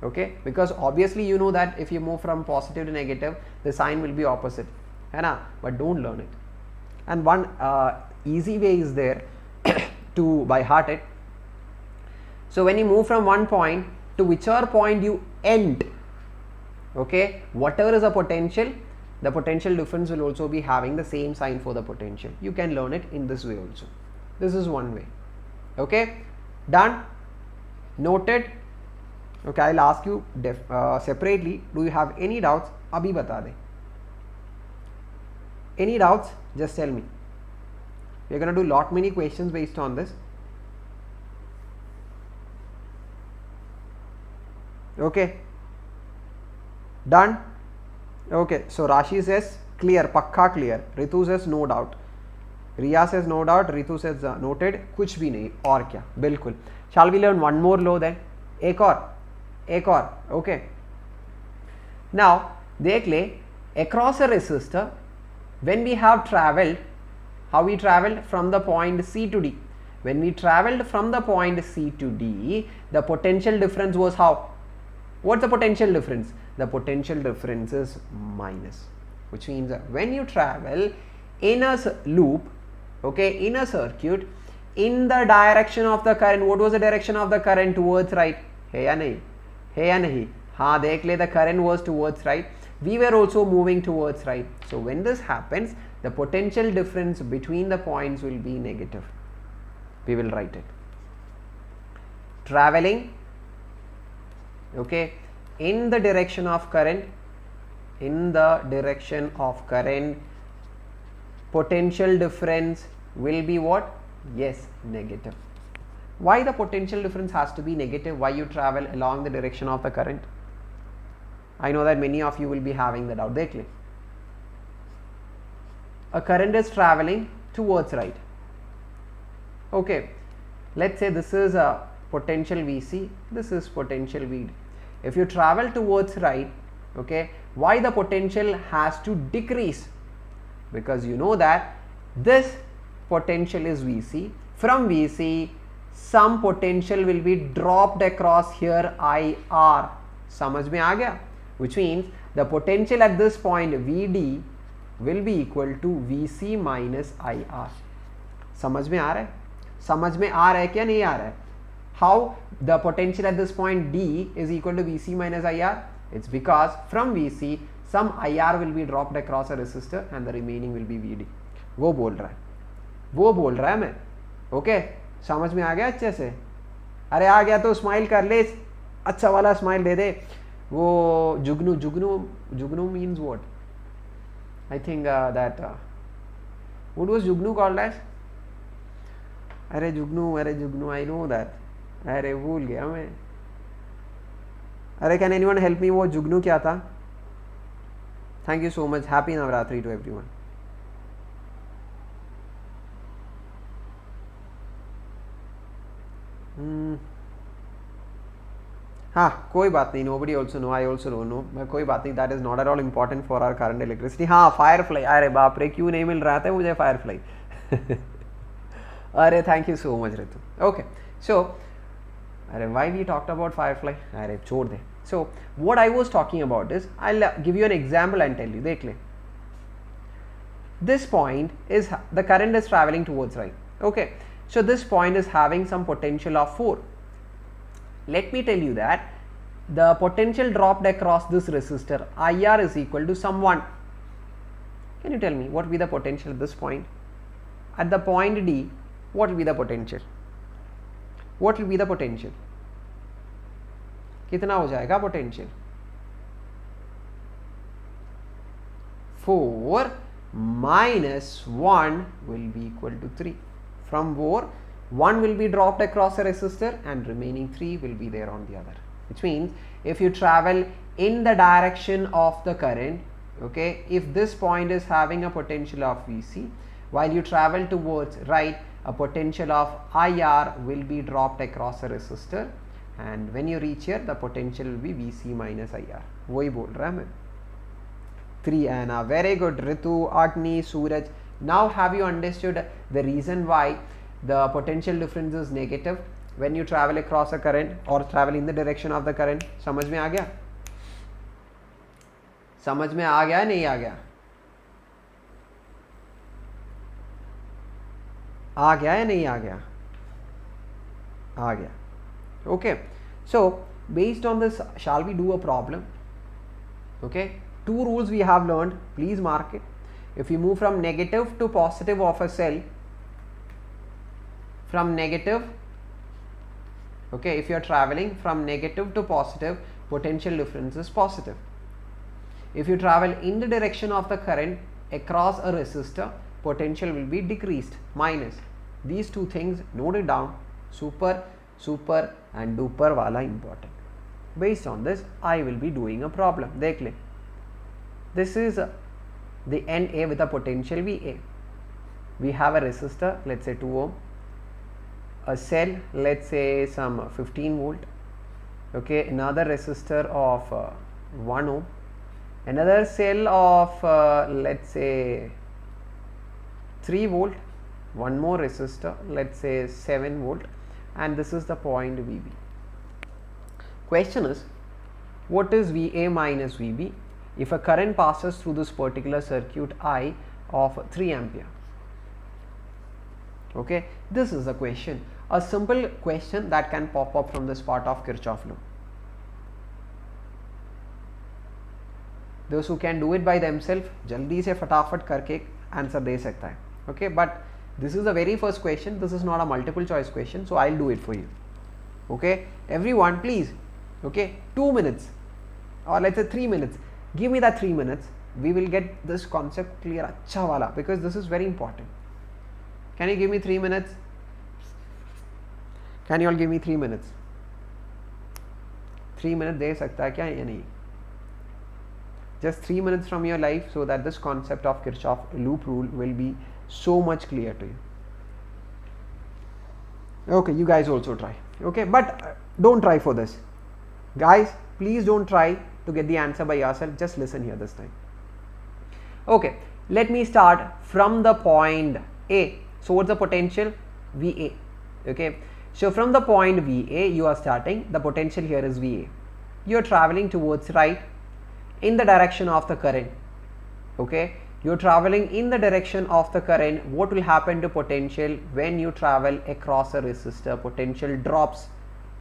Okay, because obviously you know that if you move from positive to negative, the sign will be opposite, है ना? But don't learn it. And one easy way is there to by heart it. So when you move from one point to whichever point you end, okay, whatever is a potential, the potential difference will also be having the same sign for the potential. You can learn it in this way also. This is one way. Okay, done, noted. Okay, I'll ask you separately, do you have any doubts? Abhi bata de. Any doubts? Just tell me. We're going to do lot many questions based on this. Okay, done. Okay, so Rashi says clear, pakka clear. Ritu says no doubt. Riya says no doubt. Ritu says noted. कुछ भी नहीं और क्या, बिल्कुल. Shall we learn one more law then? एक और, okay. Now देख ले, across a resistor, when we have traveled, how we traveled from the point C to D. When we traveled from the point C to D, the potential difference was how? What's the potential difference? The potential difference is minus, which means that when you travel in a loop, okay, in a circuit, in the direction of the current, what was the direction of the current? Towards right. है या नहीं? है या नहीं? हाँ देख ले, the current was towards right. We were also moving towards right. So when this happens, the potential difference between the points will be negative. We will write it. traveling, okay, in the direction of current, potential difference will be what? Yes, negative. Why the potential difference has to be negative? Why you travel along the direction of the current? I know that many of you will be having the doubt. Dekh le. A current is traveling towards right. Okay, let's say this is a potential VC, this is potential VD. If you travel towards right, okay, why the potential has to decrease? Because you know that this potential is VC. From VC, some potential will be dropped across here IR. समझ में आ गया? Which means the potential at this point VD will be equal to VC minus IR. समझ में आ रहा है? समझ में आ रहा है क्या नहीं आ रहा है? How the potential at this point D is equal to VC minus IR? It's because from VC some IR will be dropped across a resistor and the remaining will be VD. वो बोल रहा है मैं. Okay, समझ में आ गया अच्छे से? अरे आ गया तो स्माइल कर ले, अच्छा वाला स्माइल दे दे. वो जुगनू means what? I think that what was Jugnu called as? अरे जुगनू I know that. अरे भूल गया मैं. अरे can anyone help me? वो जुगनू क्या था? Thank you so much. Happy Navratri to everyone. हाँ कोई बात नहीं. Nobody also know. I also don't know. but कोई बात नहीं. That is not at all important for our current electricity. हाँ firefly. अरे बाप रे क्यों नहीं मिल रहा था मुझे firefly. अरे thank you so much Ritu. Okay, so अरे why we talked about firefly? अरे छोड़ दे. So what I was talking about is, I'll give you an example and tell you. देख ले. This point is, the current is traveling towards right. Okay, so this point is having some potential of 4. Let me tell you that the potential dropped across this resistor IR is equal to some 1. Can you tell me what will be the potential at this point? At the point D, what will be the potential? What will be the potential? कितना हो जाएगा potential? 4 minus 1 will be equal to 3. From 4, 1 will be dropped across a resistor and remaining 3 will be there on the other. Which means if you travel in the direction of the current, okay, if this point is having a potential of VC, while you travel towards right, a potential of IR will be dropped across a resistor, and when you reach here the potential will be VC minus IR. वही बोल रहा है मैं. 3 Anna, very good. Ritu, Agni, Suraj. Now have you understood the reason why the potential difference is negative when you travel across a current or travel in the direction of the current? समझ में आ गया? समझ में आ गया नहीं आ गया? आ गया या नहीं आ गया? आ गया. Okay, so based on this, shall we do a problem? Okay, 2 rules we have learned, please mark it. If you move from negative to positive of a cell, from negative, okay, if you are traveling from negative to positive, potential difference is positive. If you travel in the direction of the current across a resistor, potential will be decreased, minus. These 2 things, note it down. Super and duper wala important. Based on this, I will be doing a problem. Dekh le. This is the NA with a potential VA. We have a resistor, let's say 2 ohm, a cell, let's say some 15 volt, okay, another resistor of 1 ohm, another cell of let's say 3 volt, one more resistor, let's say 7 volt, and this is the point VB. Question is, what is VA minus VB if a current passes through this particular circuit I of 3 ampere? Okay, this is the question, a simple question that can pop up from this part of Kirchoff Law. Those who can do it by themselves, jaldi se fatafat karke answer de sakta hai. Okay, but this is the very first question. This is not a multiple choice question, so I'll do it for you. Okay, everyone, please. Okay, 2 minutes or let's say 3 minutes. Give me that 3 minutes. We will get this concept clear, acha wala, because this is very important. Can you give me 3 minutes? Can you all give me 3 minutes? 3 minutes दे सकता है क्या या नहीं? Just 3 minutes from your life so that this concept of Kirchhoff loop rule will be so much clear to you. Okay, you guys also try. Okay, but don't try for this. Guys, please don't try to get the answer by yourself. Just listen here this time. Okay, let me start from the point A. So what's the potential? VA. Okay, so from the point VA you are starting. The potential here is VA. You are traveling towards right in the direction of the current. Okay, you are traveling in the direction of the current. What will happen to potential when you travel across a resistor? Potential drops.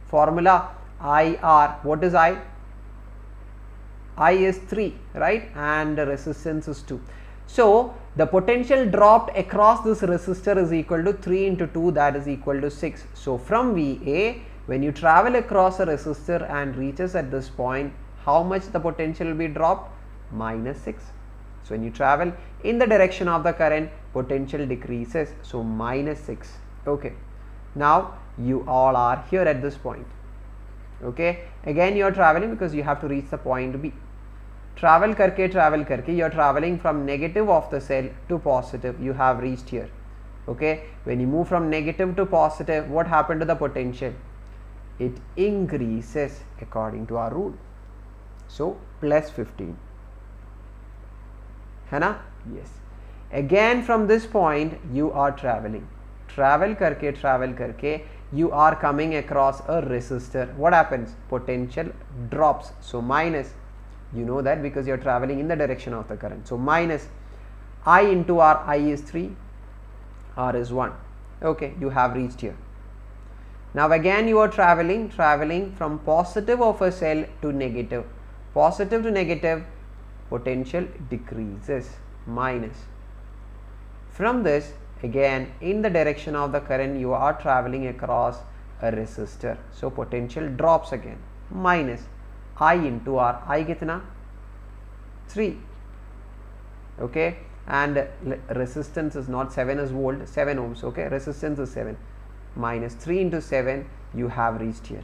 Formula IR. What is I? I is 3, right, and the resistance is 2. So the potential dropped across this resistor is equal to 3 into 2, that is equal to 6. So from VA, when you travel across a resistor and reaches at this point, how much the potential will be dropped? Minus 6. So when you travel in the direction of the current, potential decreases, so minus 6. Okay, now you all are here at this point. Okay, again you are traveling because you have to reach the point B. Travel karke, you are traveling from negative of the cell to positive. You have reached here. Okay, when you move from negative to positive, what happened to the potential? It increases according to our rule. So plus 15. है ना? Yes. Again from this point you are traveling. Travel karke, you are coming across a resistor. What happens? Potential drops. So minus. You know that because you are traveling in the direction of the current. So minus I into R. I is 3, R is 1. Okay, you have reached here. Now again you are traveling from positive of a cell to negative. Positive to negative, potential decreases, minus. From this, again in the direction of the current you are traveling across a resistor. So potential drops again, minus I into R. I kitna? 3. Okay, and resistance is not 7 is volt, 7 ohms. Okay, resistance is 7. Minus 3 into 7, you have reached here.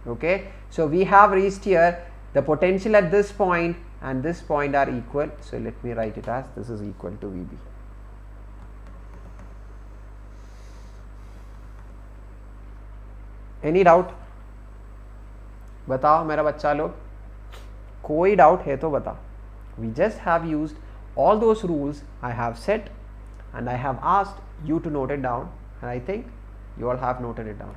Okay, so we have reached here. The potential at this point and this point are equal. So let me write it as this is equal to VB. Any doubt? बताओ मेरा बच्चा लोग, कोई doubt है तो बताओ. We just have used all those rules I have set and I have asked you to note it down, and I think you all have noted it down.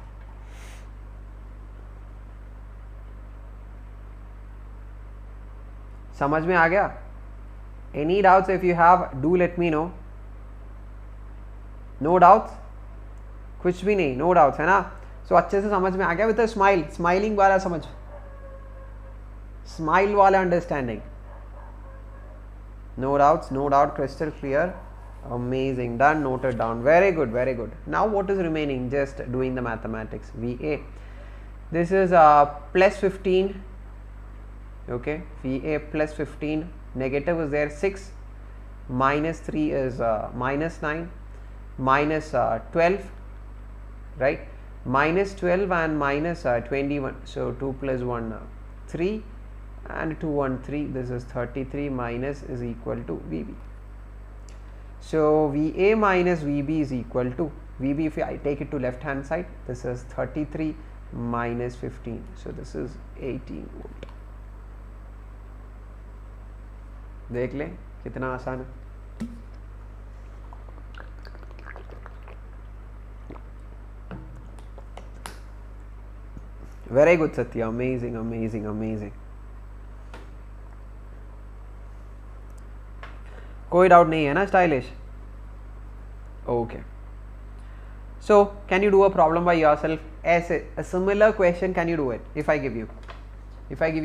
समझ में आ गया? Any doubts? If you have, do let me know. No doubts? कुछ भी नहीं, no doubts है ना? So अच्छे से समझ में आ गया? With a smile, smiling वाला समझ, smile वाला understanding. No doubts, no doubt, crystal clear. Amazing, done, noted down. Very good, very good. Now what is remaining? Just doing the mathematics. VA, this is plus 15. Okay, VA plus 15, negative is there 6, minus 3 is minus 9, minus 12, right, minus 12 and minus 21, so 2 plus 1 3 and 2 1 3, this is 33, minus is equal to VB. So VA minus VB is equal to VB. If I take it to left hand side, this is 33 minus 15, so this is 18 volt. देख लें कितना आसान है. Very good Satya, amazing, amazing, amazing. कोई doubt नहीं है ना stylish? Okay. So can you do a problem by yourself? ऐसे a similar question, can you do it? If I give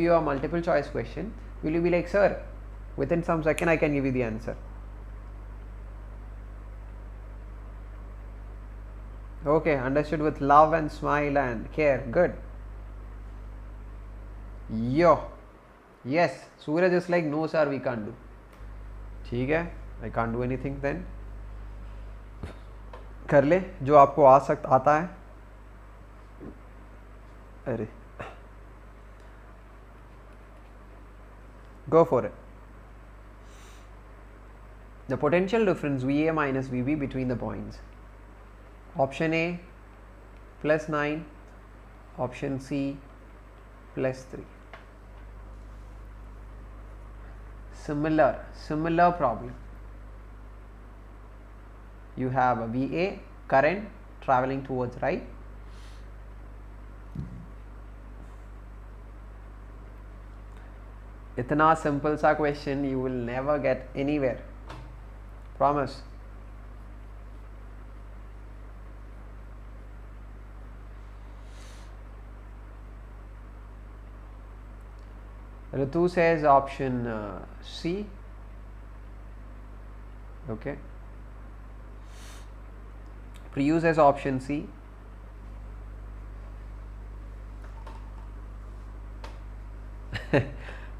you a multiple choice question, will you be like, sir, within some second I can give you the answer? Okay, understood with love and smile and care. Good. Yo. Yes. Suraj is like, no sir, we can't do. ठीक है, I can't do anything then. कर ले जो आपको आता है. अरे. Go for it. The potential difference VA minus VB between the points. Option A plus 9, option C plus 3. Similar problem. You have a VA current traveling towards right. Itna simple sa question you will never get anywhere. Promise. Ritu says option C. Okay. Priyu says option C.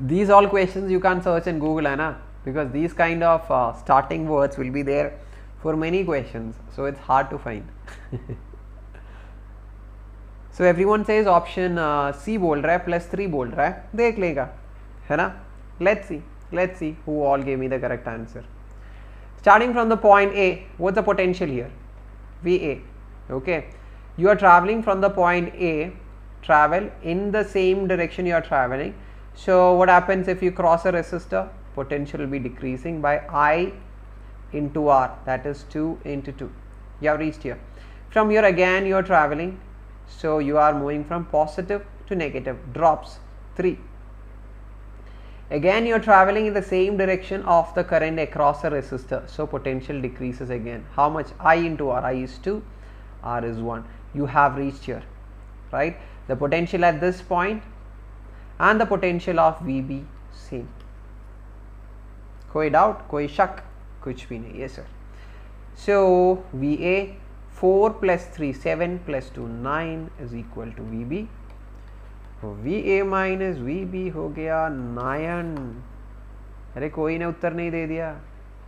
These all questions you can't search in Google, Anna, because these kind of starting words will be there for many questions, so it's hard to find. So everyone says option C बोल रहा है, plus 3 बोल रहा है, देख लेगा, है ना? Let's see who all gave me the correct answer. Starting from the point A, what's the potential here? VA. Okay, you are traveling from the point A, travel in the same direction you are traveling. So what happens if you cross a resistor? Potential will be decreasing by I into R, that is 2 into 2. You have reached here. From here again you are traveling, so you are moving from positive to negative, drops 3. Again you are traveling in the same direction of the current across a resistor, so potential decreases again. How much? I into R. I is 2, R is 1. You have reached here, right? The potential at this point and the potential of VB same. कोई doubt, कोई शक, कुछ भी नहीं. Yes sir. So VA 4 plus 3 7 plus 2 9 is equal to VB. तो VA minus VB हो गया 9. अरे कोई ने उत्तर नहीं दे दिया.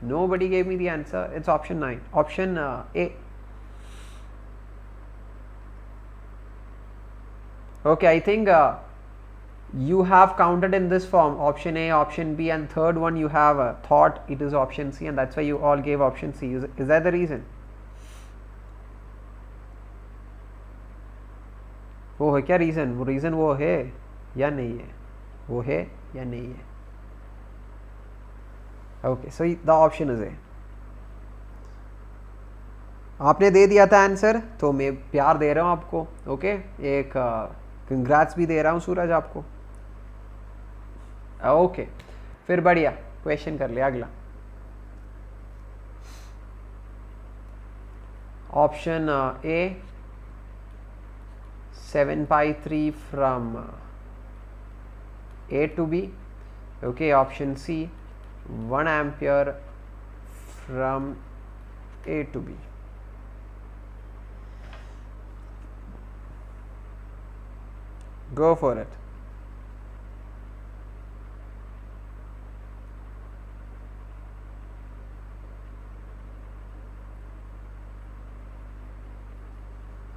Nobody gave me the answer. It's option 9. Option A. Okay, I think you have counted in this form, option A, option B, and third one you have thought it is option C, and that's why you all gave option C. Is that the reason? वो है क्या reason? वो reason वो है या नहीं है? वो है या नहीं है? Okay, so the option is a. आपने दे दिया था आंसर, तो मैं प्यार दे रहा हूँ आपको. ओके, एक कंग्रेट्स भी दे रहा हूँ सूरज आपको. ओके, फिर बढ़िया क्वेश्चन कर लिया. अगला option A 7 pi 3 from A to B. Okay, option C 1 ampere from A to B. Go for it.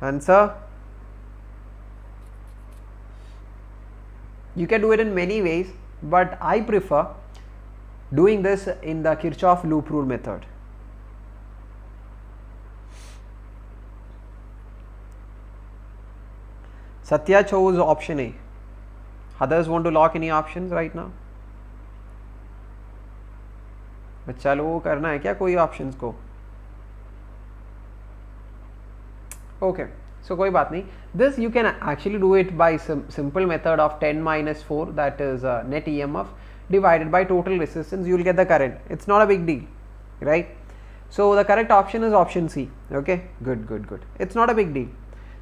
Answer. You can do it in many ways, but I prefer doing this in the Kirchoff loop rule method. Satya chose option A. Others want to lock any options right now? बच्चा लोगों को करना है क्या कोई options को? Okay, so कोई बात नहीं. This you can actually do it by some simple method of 10 minus 4, that is net EMF divided by total resistance. You will get the current. It's not a big deal, right? So the correct option is option C. Okay, good. It's not a big deal.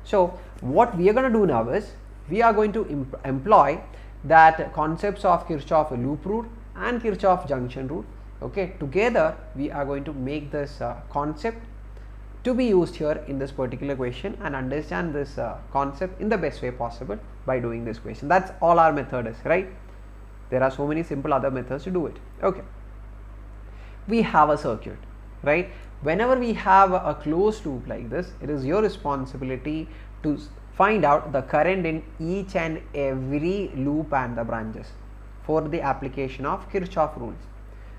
So what we are going to do now is we are going to employ that concepts of Kirchoff loop rule and Kirchoff junction rule. Okay, together we are going to make this concept to be used here in this particular question and understand this concept in the best way possible by doing this question. That's all our method is, right? There are so many simple other methods to do it. Okay, we have a circuit, right? Whenever we have a closed loop like this, it is your responsibility to find out the current in each and every loop and the branches for the application of Kirchhoff rules.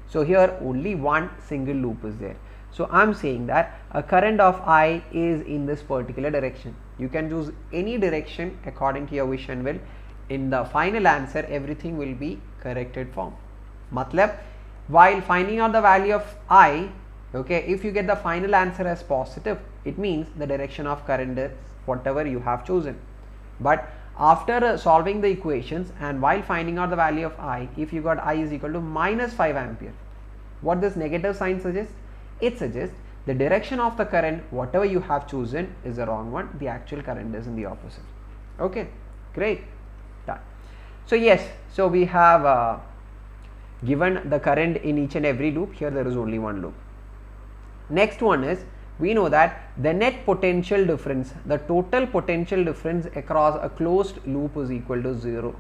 So here only one single loop is there. So I am saying that a current of I is in this particular direction. You can choose any direction according to your wish and will. In the final answer, everything will be corrected form. Matlab, while finding out the value of I, okay, if you get the final answer as positive, it means the direction of current is whatever you have chosen. But after solving the equations and while finding out the value of I, if you got I is equal to minus 5 ampere, what this negative sign suggests? It suggests the direction of the current, whatever you have chosen, is the wrong one. The actual current is in the opposite. Okay, great. Done. So yes, so we have given the current in each and every loop. Here there is only one loop. Next one is, we know that the net potential difference, the total potential difference across a closed loop is equal to 0.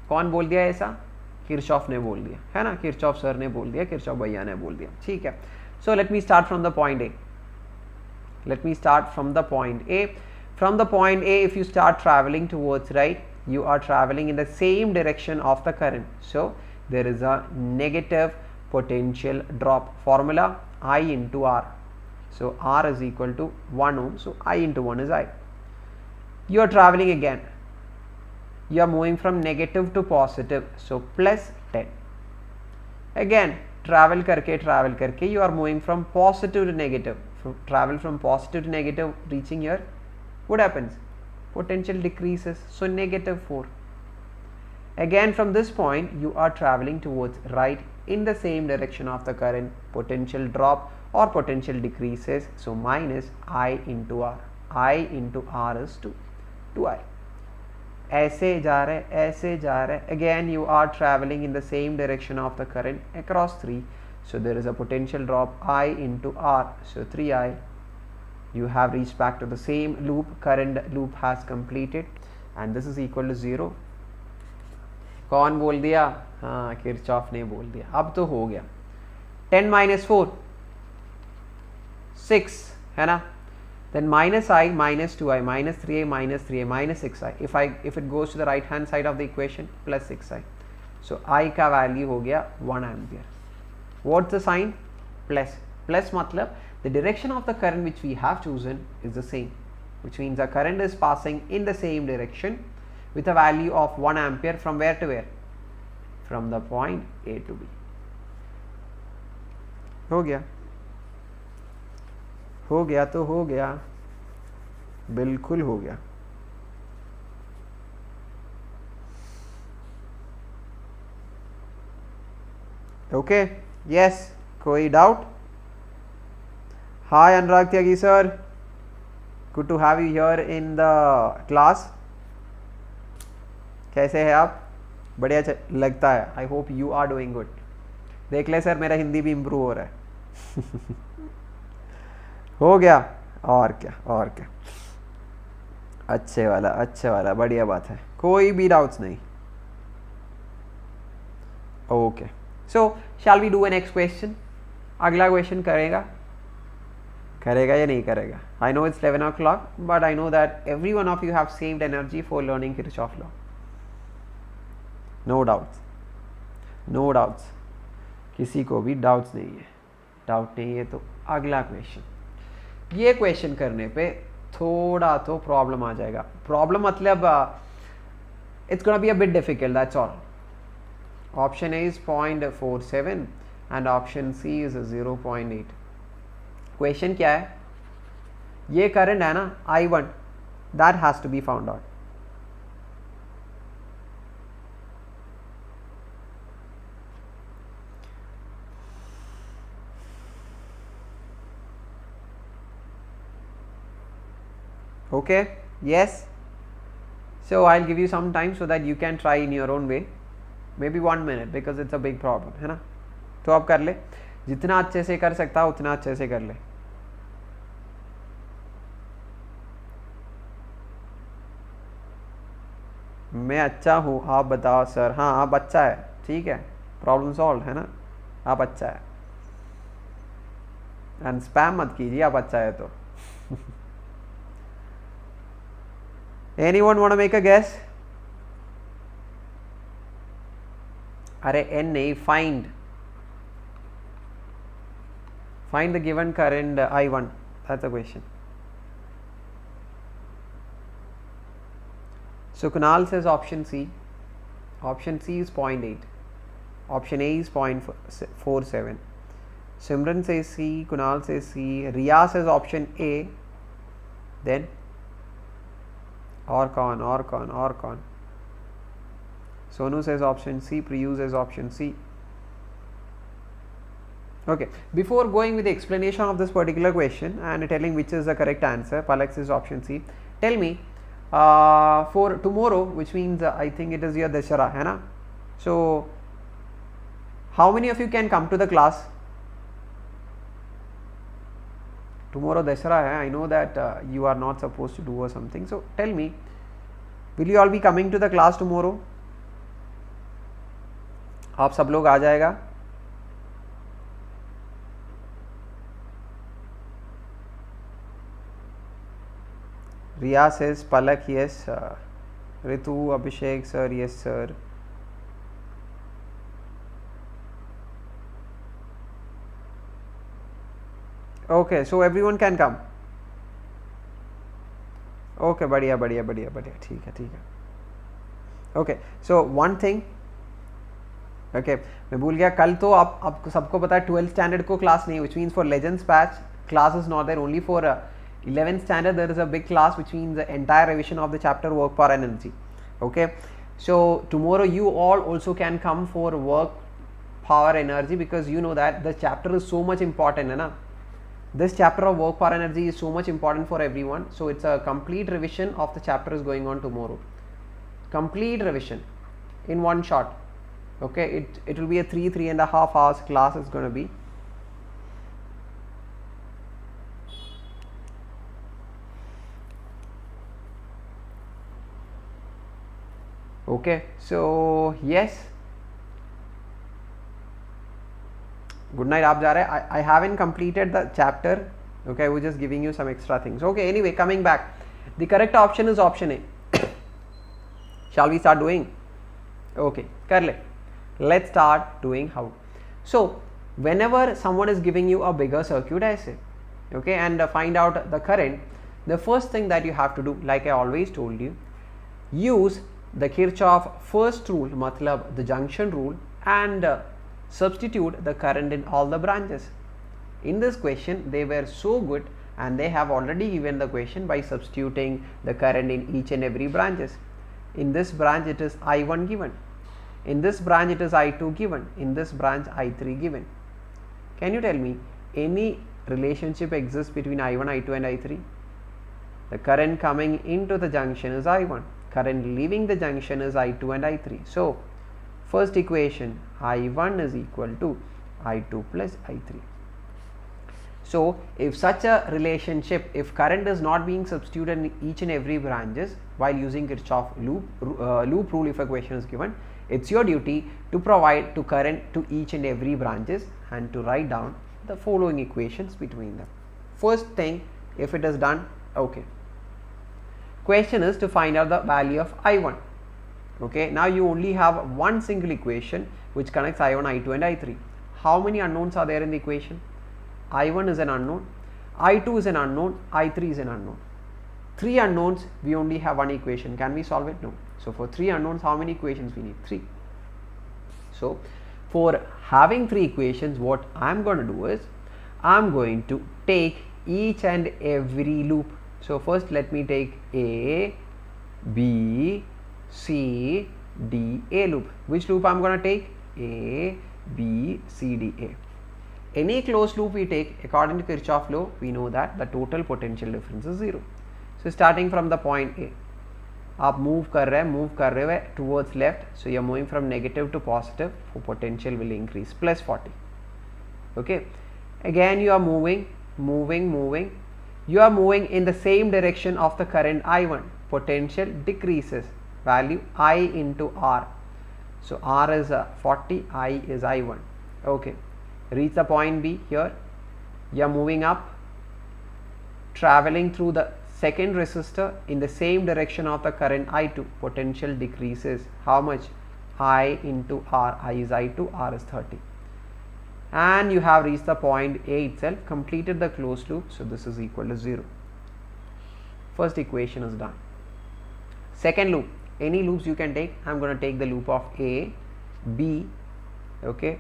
कौन बोल दिया ऐसा? Kirchhoff ने बोल दिया, है ना? Kirchhoff sir ने बोल दिया, किरचॉफ भैया ने बोल दिया, ठीक है. So let me start from the point A. Let me start from the point A. From the point A, if you start traveling towards right, you are traveling in the same direction of the current. So there is a negative potential drop. Formula I into R. So R is equal to 1 ohm. So I into 1 is I. You are traveling again. You are moving from negative to positive. So plus 10. Again, travel karke you are moving from positive to negative. Travel from positive to negative, reaching here, what happens? Potential decreases, so negative 4. Again from this point you are traveling towards right in the same direction of the current. Potential drop or potential decreases, so minus I into R. I into R is 2I. ऐसे जा रहे, again you are traveling in the same direction of the current across 3, so there is a potential drop I into R, so 3I. You have reached back to the same loop, current loop has completed and this is equal to 0. कौन बोल दिया? हाँ, Kirchhoff ने बोल दिया. अब तो हो गया. 10 minus 4 6 है ना? Then minus I minus 2I minus 3I minus 3I minus 6I. If it goes to the right hand side of the equation, plus 6I. So I का value हो गया 1 ampere. What's the sign? Plus. Plus मतलब the direction of the current which we have chosen is the same, which means the current is passing in the same direction with a value of 1 ampere from where to where? From the point A to B. हो गया तो हो गया, बिल्कुल हो गया. Okay, yes, कोई doubt? Hi Anurag Tyagi sir, good to have you here in the class. कैसे हैं आप? बढ़िया लगता है. I hope you are doing good. देख ले सर, मेरा हिंदी भी इम्प्रूव हो रहा है. हो गया, और क्या. अच्छे वाला, बढ़िया बात है. कोई भी डाउट्स नहीं? Okay, so shall we do a next question. अगला क्वेश्चन करेगा या नहीं करेगा? I know it's 11 o'clock, but I know that every one of you have saved energy for learning Kirchhoff law. No doubts, किसी को भी doubts नहीं है. डाउट नहीं है तो अगला क्वेश्चन. ये क्वेश्चन करने पे थोड़ा तो प्रॉब्लम आ जाएगा. प्रॉब्लम मतलब it's gonna be a bit difficult, that's all. Option A is 0.47 and option C is 0.8. Question क्या है? ये करंट है ना I1, that has to be found out. Okay, yes, so I'll give you some time so that you can try in your own way, maybe 1 minute, because it's a big problem, है ना? तो आप कर ले, जितना अच्छे से कर सकता उतना अच्छे से कर ले. मैं अच्छा हूँ, आप बताओ सर। हाँ, आप अच्छा है, ठीक है, प्रॉब्लम सॉल्व है ना, आप अच्छा है। एंड स्पैम मत कीजिए आप अच्छा है तो। Anyone want to make a guess? अरे एन नहीं, find the given current I1, that's the question. So Kunal says option C. Option C is 0.8. Option A is 0.47. Simran says C. Kunal says C. Riya says option A. Then और कौन? Sonu says option C. Priyu says option C. Okay, before going with the explanation of this particular question and telling which is the correct answer, Palak says option C. Tell me, for tomorrow, which means I think it is your Dashara, hai na? So, how many of you can come to the class? Tomorrow Dashara hai, I know that you are not supposed to do or something. So, tell me, will you all be coming to the class tomorrow? आप सब लोग आ जाएगा? Riya says Palak, yes. Ritu, Abhishek sir, yes sir. Okay, so everyone can come. Okay, बढ़िया, ठीक है. Okay, so one thing. Okay, मैं भूल गया, कल तो आपको सबको पता है 12th standard को class नहीं, which means for Legends batch class is not there. Only for 11th standard there is a big class, which means the entire revision of the chapter work, power and energy. Okay, so tomorrow you all also can come for work, power, energy, because you know that the chapter is so much important, है ना? This chapter of work, power, energy is so much important for everyone. So it's a complete revision of the chapter is going on tomorrow. Complete revision in one shot. Okay, it will be a 3.5 hours class. It's going to be. Okay, so yes. Good night, आप जा रहे हैं. I haven't completed the chapter. Okay, we're just giving you some extra things. Okay, anyway, coming back, the correct option is option A. Shall we start doing? Okay, कर ले. Let's start doing how. So whenever someone is giving you a bigger circuit ऐसे, okay, and find out the current, the first thing that you have to do, like I always told you, use the Kirchoff first rule, matlab the junction rule, and substitute the current in all the branches. In this question they were so good and they have already given the question by substituting the current in each and every branches. In this branch it is I1 given, in this branch it is I2 given, in this branch I3 given. Can you tell me any relationship exists between I1, I2 and I3? The current coming into the junction is I1, current leaving the junction is I2 and I3. So first equation, I1 is equal to I2 plus I3. So if such a relationship, if current is not being substituted in each and every branches while using Kirchoff loop rule, if a question is given, it's your duty to provide to current to each and every branches and to write down the following equations between them. First thing, if it is done, okay. Question is to find out the value of I1. Okay, now you only have one single equation which connects I1, I2 and I3. How many unknowns are there in the equation? I1 is an unknown, I2 is an unknown, I3 is an unknown. Three unknowns, we only have one equation. Can we solve it? No. So for three unknowns, how many equations we need? 3. So for having 3 equations, what I am going to do is I am going to take each and every loop. So first let me take A, B, C, D, A loop. Which loop I am going to take? A, B, C, D, A. Any closed loop we take, according to Kirchoff law, we know that the total potential difference is 0. So starting from the point A, आप move कर रहे हो towards left, so you are moving from negative to positive, so potential will increase plus 40. Okay, again you are moving, you are moving in the same direction of the current I1, potential decreases value I into R. So R is 40, I is I1. Okay, reach the point B. Here you are moving up, traveling through the second resistor in the same direction of the current I2. Potential decreases. How much? I into R. I is I2, R is 30. And you have reached the point A itself, completed the closed loop. So this is equal to 0. First equation is done. Second loop, any loops you can take. I'm going to take the loop of A, B, okay,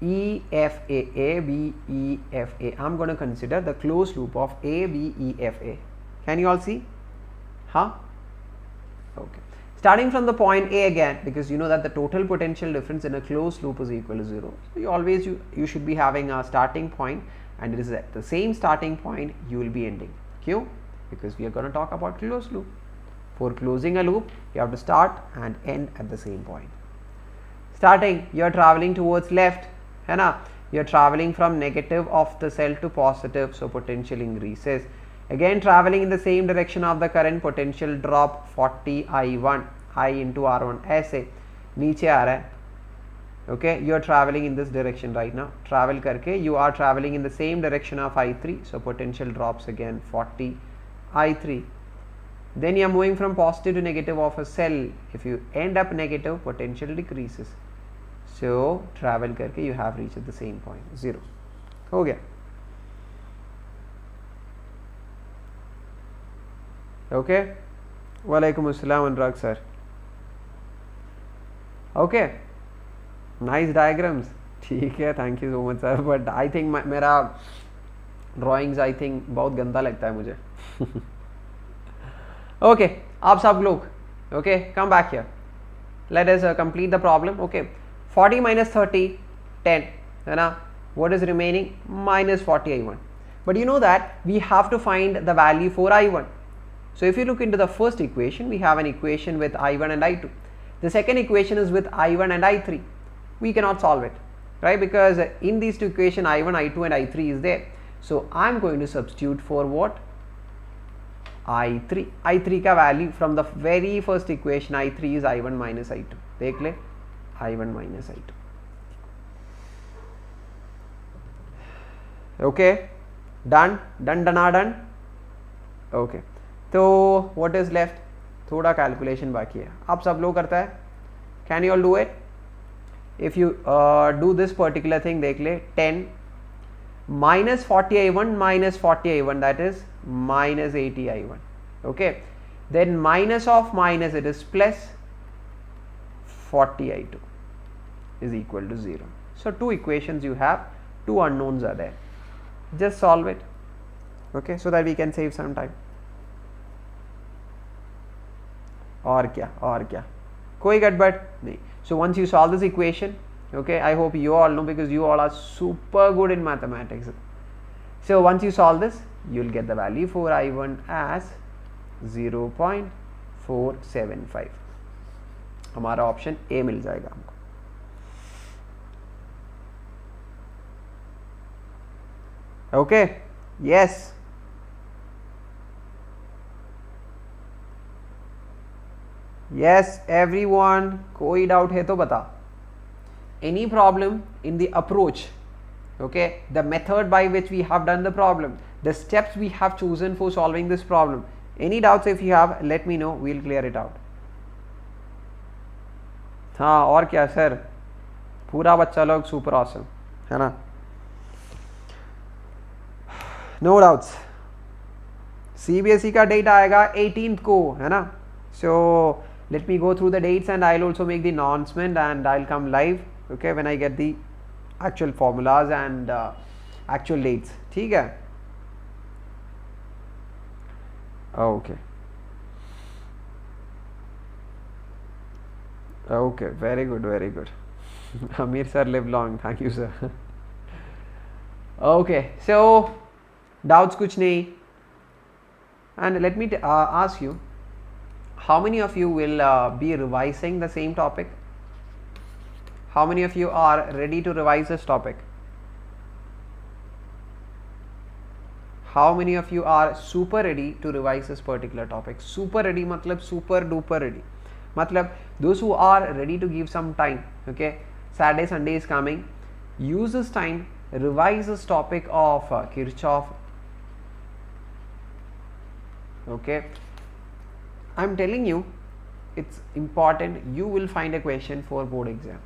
E, F, A, B, E, F, A. I'm going to consider the closed loop of A, B, E, F, A. Can you all see? Huh? Okay. Starting from the point A again, because you know that the total potential difference in a closed loop is equal to 0. So you should be having a starting point, and it is at the same starting point you will be ending. Q, because we are going to talk about closed loop. For closing a loop, you have to start and end at the same point. Starting, you are traveling towards left, है ना? You are traveling from negative of the cell to positive, so potential increases. Again traveling in the same direction of the current, potential drop 40 I1, I into R1 ऐसे नीचे आ रहा है. Okay, you are traveling in this direction right now. Travel करके you are traveling in the same direction of I3, so potential drops again 40 I3. Then you are moving from positive to negative of a cell. If you end up negative, potential decreases. So travel करके you have reached the same point, 0. हो गया. Okay. Walaikum assalam Anurag sir. Okay. Nice diagrams. ठीक है, thank you so much sir. But I think मेरा drawings I think बहुत गंदा लगता है मुझे. Okay, आप सब लोग. Okay, come back here. Let us complete the problem. Okay, 40 minus 30, 10. है ना? What is remaining? Minus 40 I1. But you know that we have to find the value for I1. So if you look into the first equation, we have an equation with I1 and I2. The second equation is with I1 and I3. We cannot solve it, right? Because in these two equations, I1, I2 and I3 is there. So I'm going to substitute for what? I3. I3 का value from the very first equation, I3 is I1 minus I2. देख ले, I1 minus I2. Okay, done, done. Okay. तो what is left? थोड़ा calculation बाकी है. आप सब लोग करता है. Can you all do it? If you do this particular thing, देख ले, 10 minus 40 I1 minus 40 I1, that is minus 80 I1. Okay, then minus of minus, it is plus 40 I2 is equal to 0. So two equations you have, two unknowns are there. Just solve it. Okay, so that we can save some time. और क्या कोई गड़बड़ नहीं. So once you solve this equation, okay, I hope you all know, because you all are super good in mathematics. So once you solve this, you will get the value for I1 as 0.475. हमारा option A मिल जाएगा हमको. Okay, yes. Yes, everyone. कोई doubt है तो बता. Any problem in the approach? Okay, the method by which we have done the problem, the steps we have chosen for solving this problem. Any doubts if you have, let me know. We'll clear it out. हाँ, और क्या sir, पूरा बच्चा लोग super awesome है ना? No doubts. CBSE का date आएगा 18th को, है ना? So let me go through the dates, and I'll also make the announcement, and I'll come live, okay, when I get the actual formulas and actual dates. ठीक है? Okay. Okay, very good. Ameer sir, live long. Thank you sir. Okay, so doubts कुछ नहीं. And let me ask you, how many of you will be revising the same topic? How many of you are ready to revise this topic? how many of you are super ready to revise this particular topic? Super ready matlab super duper ready, matlab those who are ready to give some time. Okay, Saturday, Sunday is coming. Use this time, revise this topic of Kirchoff. Okay, I'm telling you, it's important. You will find a question for board exam.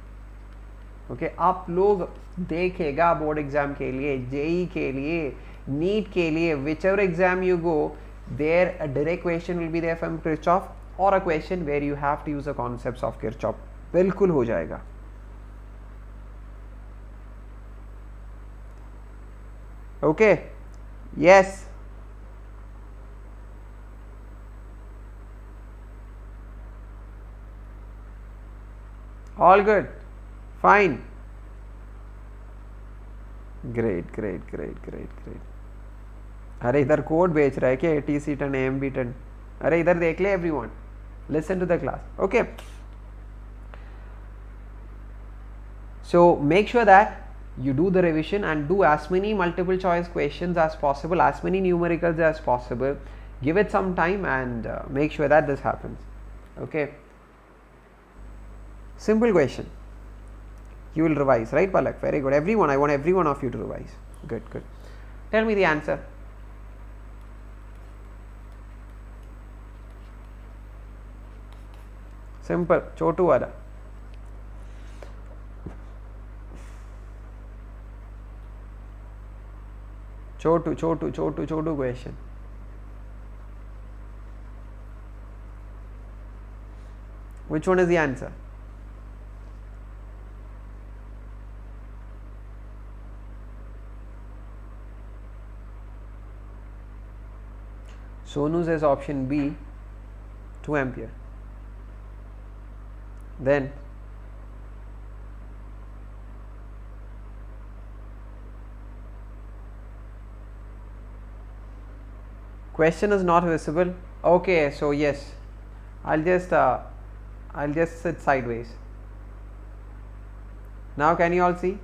Okay, आप लोग देखेगा board exam के लिए, JEE के लिए, NEET के लिए, whichever exam you go, there a direct question will be there from Kirchoff or a question where you have to use the concepts of Kirchoff. बिल्कुल हो जाएगा. Okay, yes. All good, fine. Great, great, great, great, great. अरे इधर code बेच रहा है क्या? ATC 10 AMB 10. अरे इधर देख ले everyone. Listen to the class. Okay. So make sure that you do the revision and do as many multiple choice questions as possible, as many numericals as possible. Give it some time and make sure that this happens. Okay. Simple question. You will revise, right, Palak? Very good. Everyone, I want every one of you to revise. Good, good. Tell me the answer. Simple. Chotu wala. Chotu question. Which one is the answer? Sonu says option B, 2 ampere. Then question is not visible. Okay, so yes, I'll just sit sideways. Now can you all see?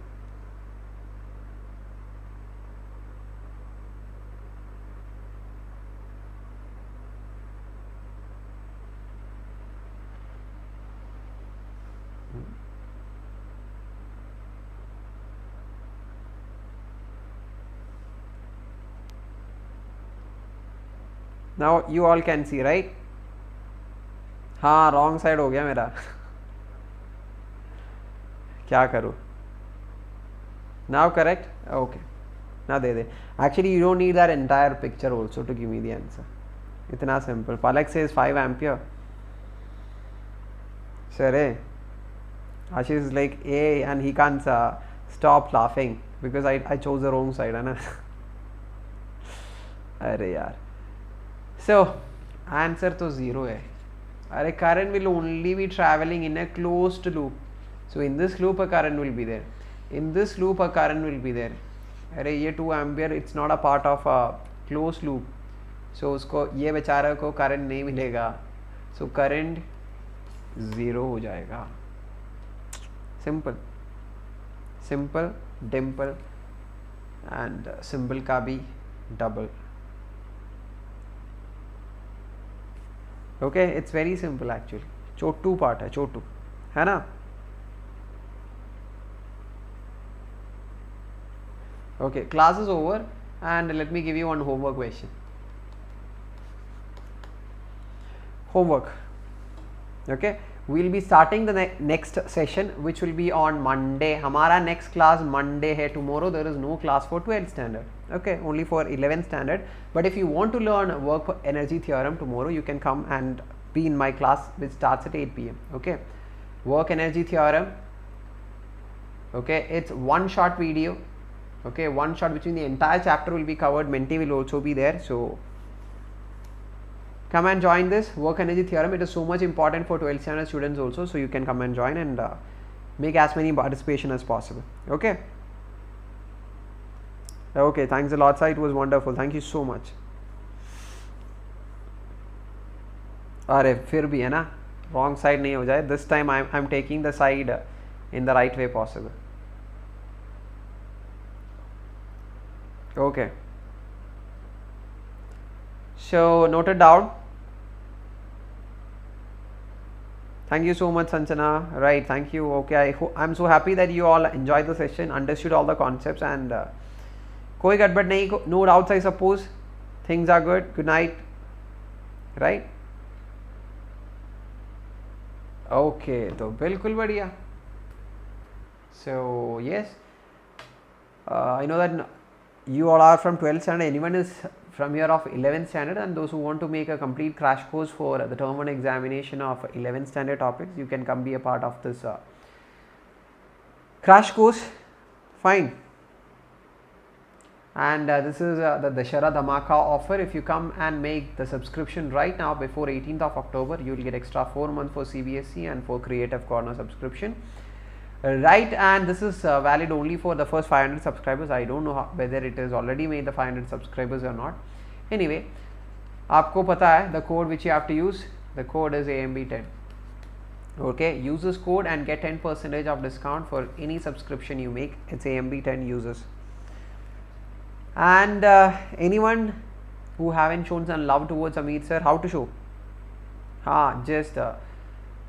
Now you all can see, right? हाँ, wrong side हो गया मेरा. क्या करूँ? Now correct? Okay. Now they. Actually, you don't need that entire picture also to give me the answer. इतना simple. Palak says 5 ampere. Sir, Ashish is like A and he can't stop laughing because I chose the wrong side, है ना? अरे यार. So answer to 0 है. Our current will only be traveling in a closed loop. So in this loop a current will be there. In this loop a current will be there. अरे ये 2 ampere it's not a part of a closed loop. So उसको ये बेचारा को current नहीं मिलेगा. So current 0 हो जाएगा. Simple. Simple, dimple and symbol का भी double. Okay, it's very simple actually. Chhotu part है, छोटू है ना? Okay, class is over and let me give you one homework question. Homework. Okay, we'll be starting the next session which will be on Monday. हमारा next class Monday है. Tomorrow there is no class for 12th standard. Okay, only for 11th standard. But if you want to learn work energy theorem tomorrow, you can come and be in my class which starts at 8 p.m. Okay, work energy theorem. Okay, it's one short video. Okay, one shot between the entire chapter will be covered. Menti will also be there. So come and join this work energy theorem. It is so much important for 12th standard students also. So you can come and join and make as many participation as possible. Okay. Okay, thanks a lot, sir. It was wonderful. Thank you so much. अरे फिर भी है ना, wrong side नहीं हो जाए. This time I'm taking the side in the right way possible. Okay. So noted down. Thank you so much, Sanchana. Right, thank you. Okay, I'm so happy that you all enjoyed the session, understood all the concepts, and koi gadbad nahi, no doubts, I suppose. Things are good. Good night. Right? Okay, तो बिल्कुल बढ़िया. So yes, I know that you all are from 12th standard. Anyone is from here of 11th standard, and those who want to make a complete crash course for the term 1 examination of 11th standard topics, you can come be a part of this crash course. Fine. And this is the Dashara Dhamaka offer. If you come and make the subscription right now before 18th of October, you will get extra 4 months for CBSE and for Creative Corner subscription. Right, and this is valid only for the first 500 subscribers. I don't know whether it is already made the 500 subscribers or not. Anyway, आपको पता है the code which you have to use. The code is AMB10. Okay, use this code and get 10% of discount for any subscription you make. It's AMB10 users. And anyone who haven't shown some love towards Ameer sir, how to show?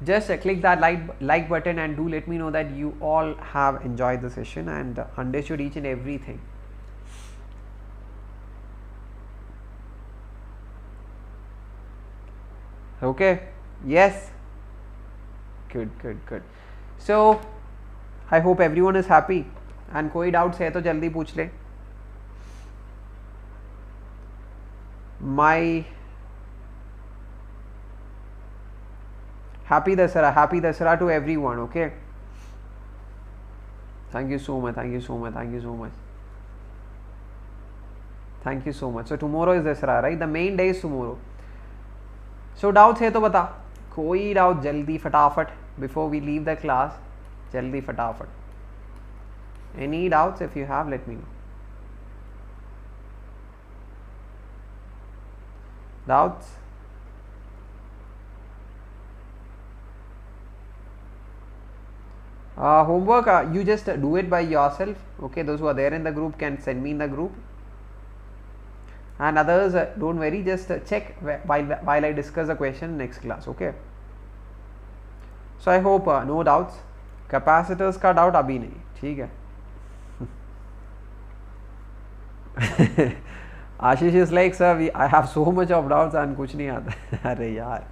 Just click that like button and do let me know that you all have enjoyed the session and understood each and everything. Okay, yes, good. So I hope everyone is happy, and कोई doubts है तो जल्दी पूछ ले. My happy Dasara to everyone. Okay, thank you so much. So tomorrow is Dasara, right? The main day is tomorrow. So doubts है तो बता, कोई doubt जल्दी फटाफट before we leave the class, जल्दी फटाफट. Any doubts? If you have, let me know. Doubts? Homework, you just do it by yourself. Okay, those who are there in the group can send me in the group, and others don't worry, just check while I discuss the question next class. Okay, so I hope no doubts. Capacitors का doubt अभी नहीं, ठीक है. Ashish is like, sir, I have so much of doubts and कुछ नहीं आता. अरे यार.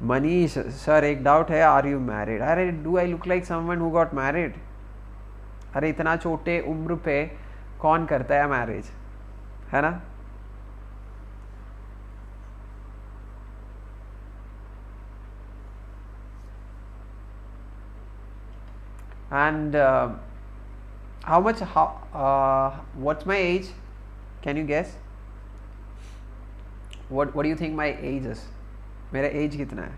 Manish, sir, एक doubt है, are you married? अरे, do I look like someone who got married? अरे इतना छोटे उम्र पे कौन करता है मैरिज, है ना? And what's my age? Can you guess? What do you think my age is? मेरा एज कितना है?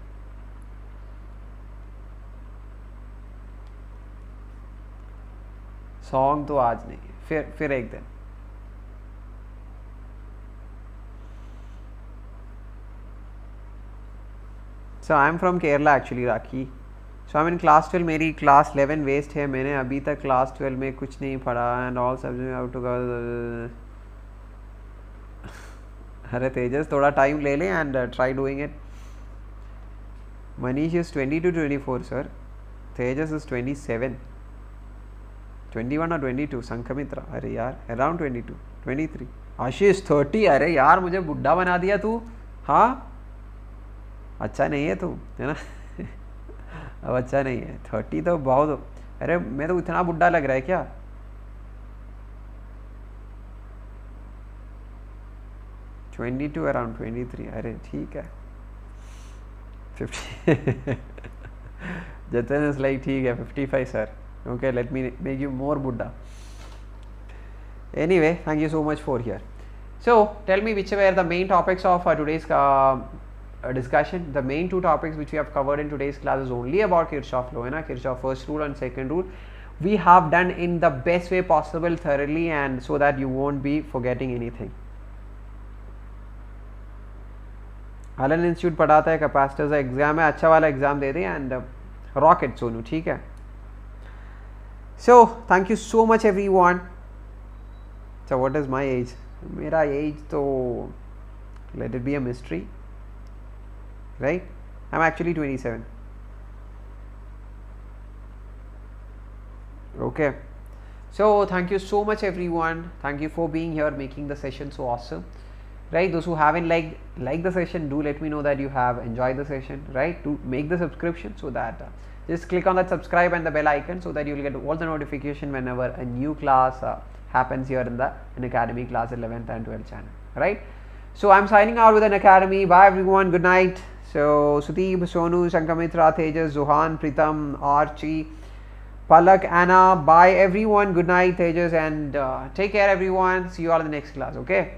सॉन्ग तो आज नहीं, फिर एक दिन. So I am from Kerala actually, Rakhi. So I'm in class 12. मेरी class 11 waste है. मैंने अभी तक class 12 में कुछ नहीं पढ़ा and all subjects have to go. अरे तेजस, थोड़ा टाइम ले ले and try doing it. Manish is 20 to 24, sir. Tejas is 27. 21 or 22. Sankhamitra, अरे यार, around 22, 23. Ashish 30. अरे यार, मुझे बुड्ढा बना दिया तू. हाँ, अच्छा नहीं है तू, है ना? अब अच्छा नहीं है. 30 तो बहुत. अरे मैं तो इतना बुड्ढा लग रहा है क्या? (22) around 23. अरे ठीक है. 50. Jatan is like, ठीक है, 55, sir. Okay, let me make you more Buddha. Anyway, thank you so much for here. So tell me which were the main topics of today's discussion. The main two topics which we have covered in today's class is only about Kirchoff Law, Kirchoff first rule and second rule. We have done in the best way possible, thoroughly, and so that you won't be forgetting anything. Alan Institute पढ़ाता है, capacitors exam है, अच्छा वाला exam they they and rock it Sonu, ठीक है? So thank you so much everyone. So what is my age? मेरा age तो let it be a mystery, right? I'm actually 27. Okay, so thank you so much everyone. Thank you for being here, making the session so awesome, right? Those who haven't liked the session, do let me know that you have enjoyed the session, right? To make the subscription, so that just click on that subscribe and the bell icon, so that you will get all the notification whenever a new class happens here in the Unacademy Class 11th and 12th channel, right? So I'm signing out with Unacademy. Bye everyone, good night. So Sudeep, Sonu, Shankamitra, Tejas, Zohan, Pritam, Archie, Palak, Anna, bye everyone, good night Tejas, and take care everyone, see you all in the next class, okay?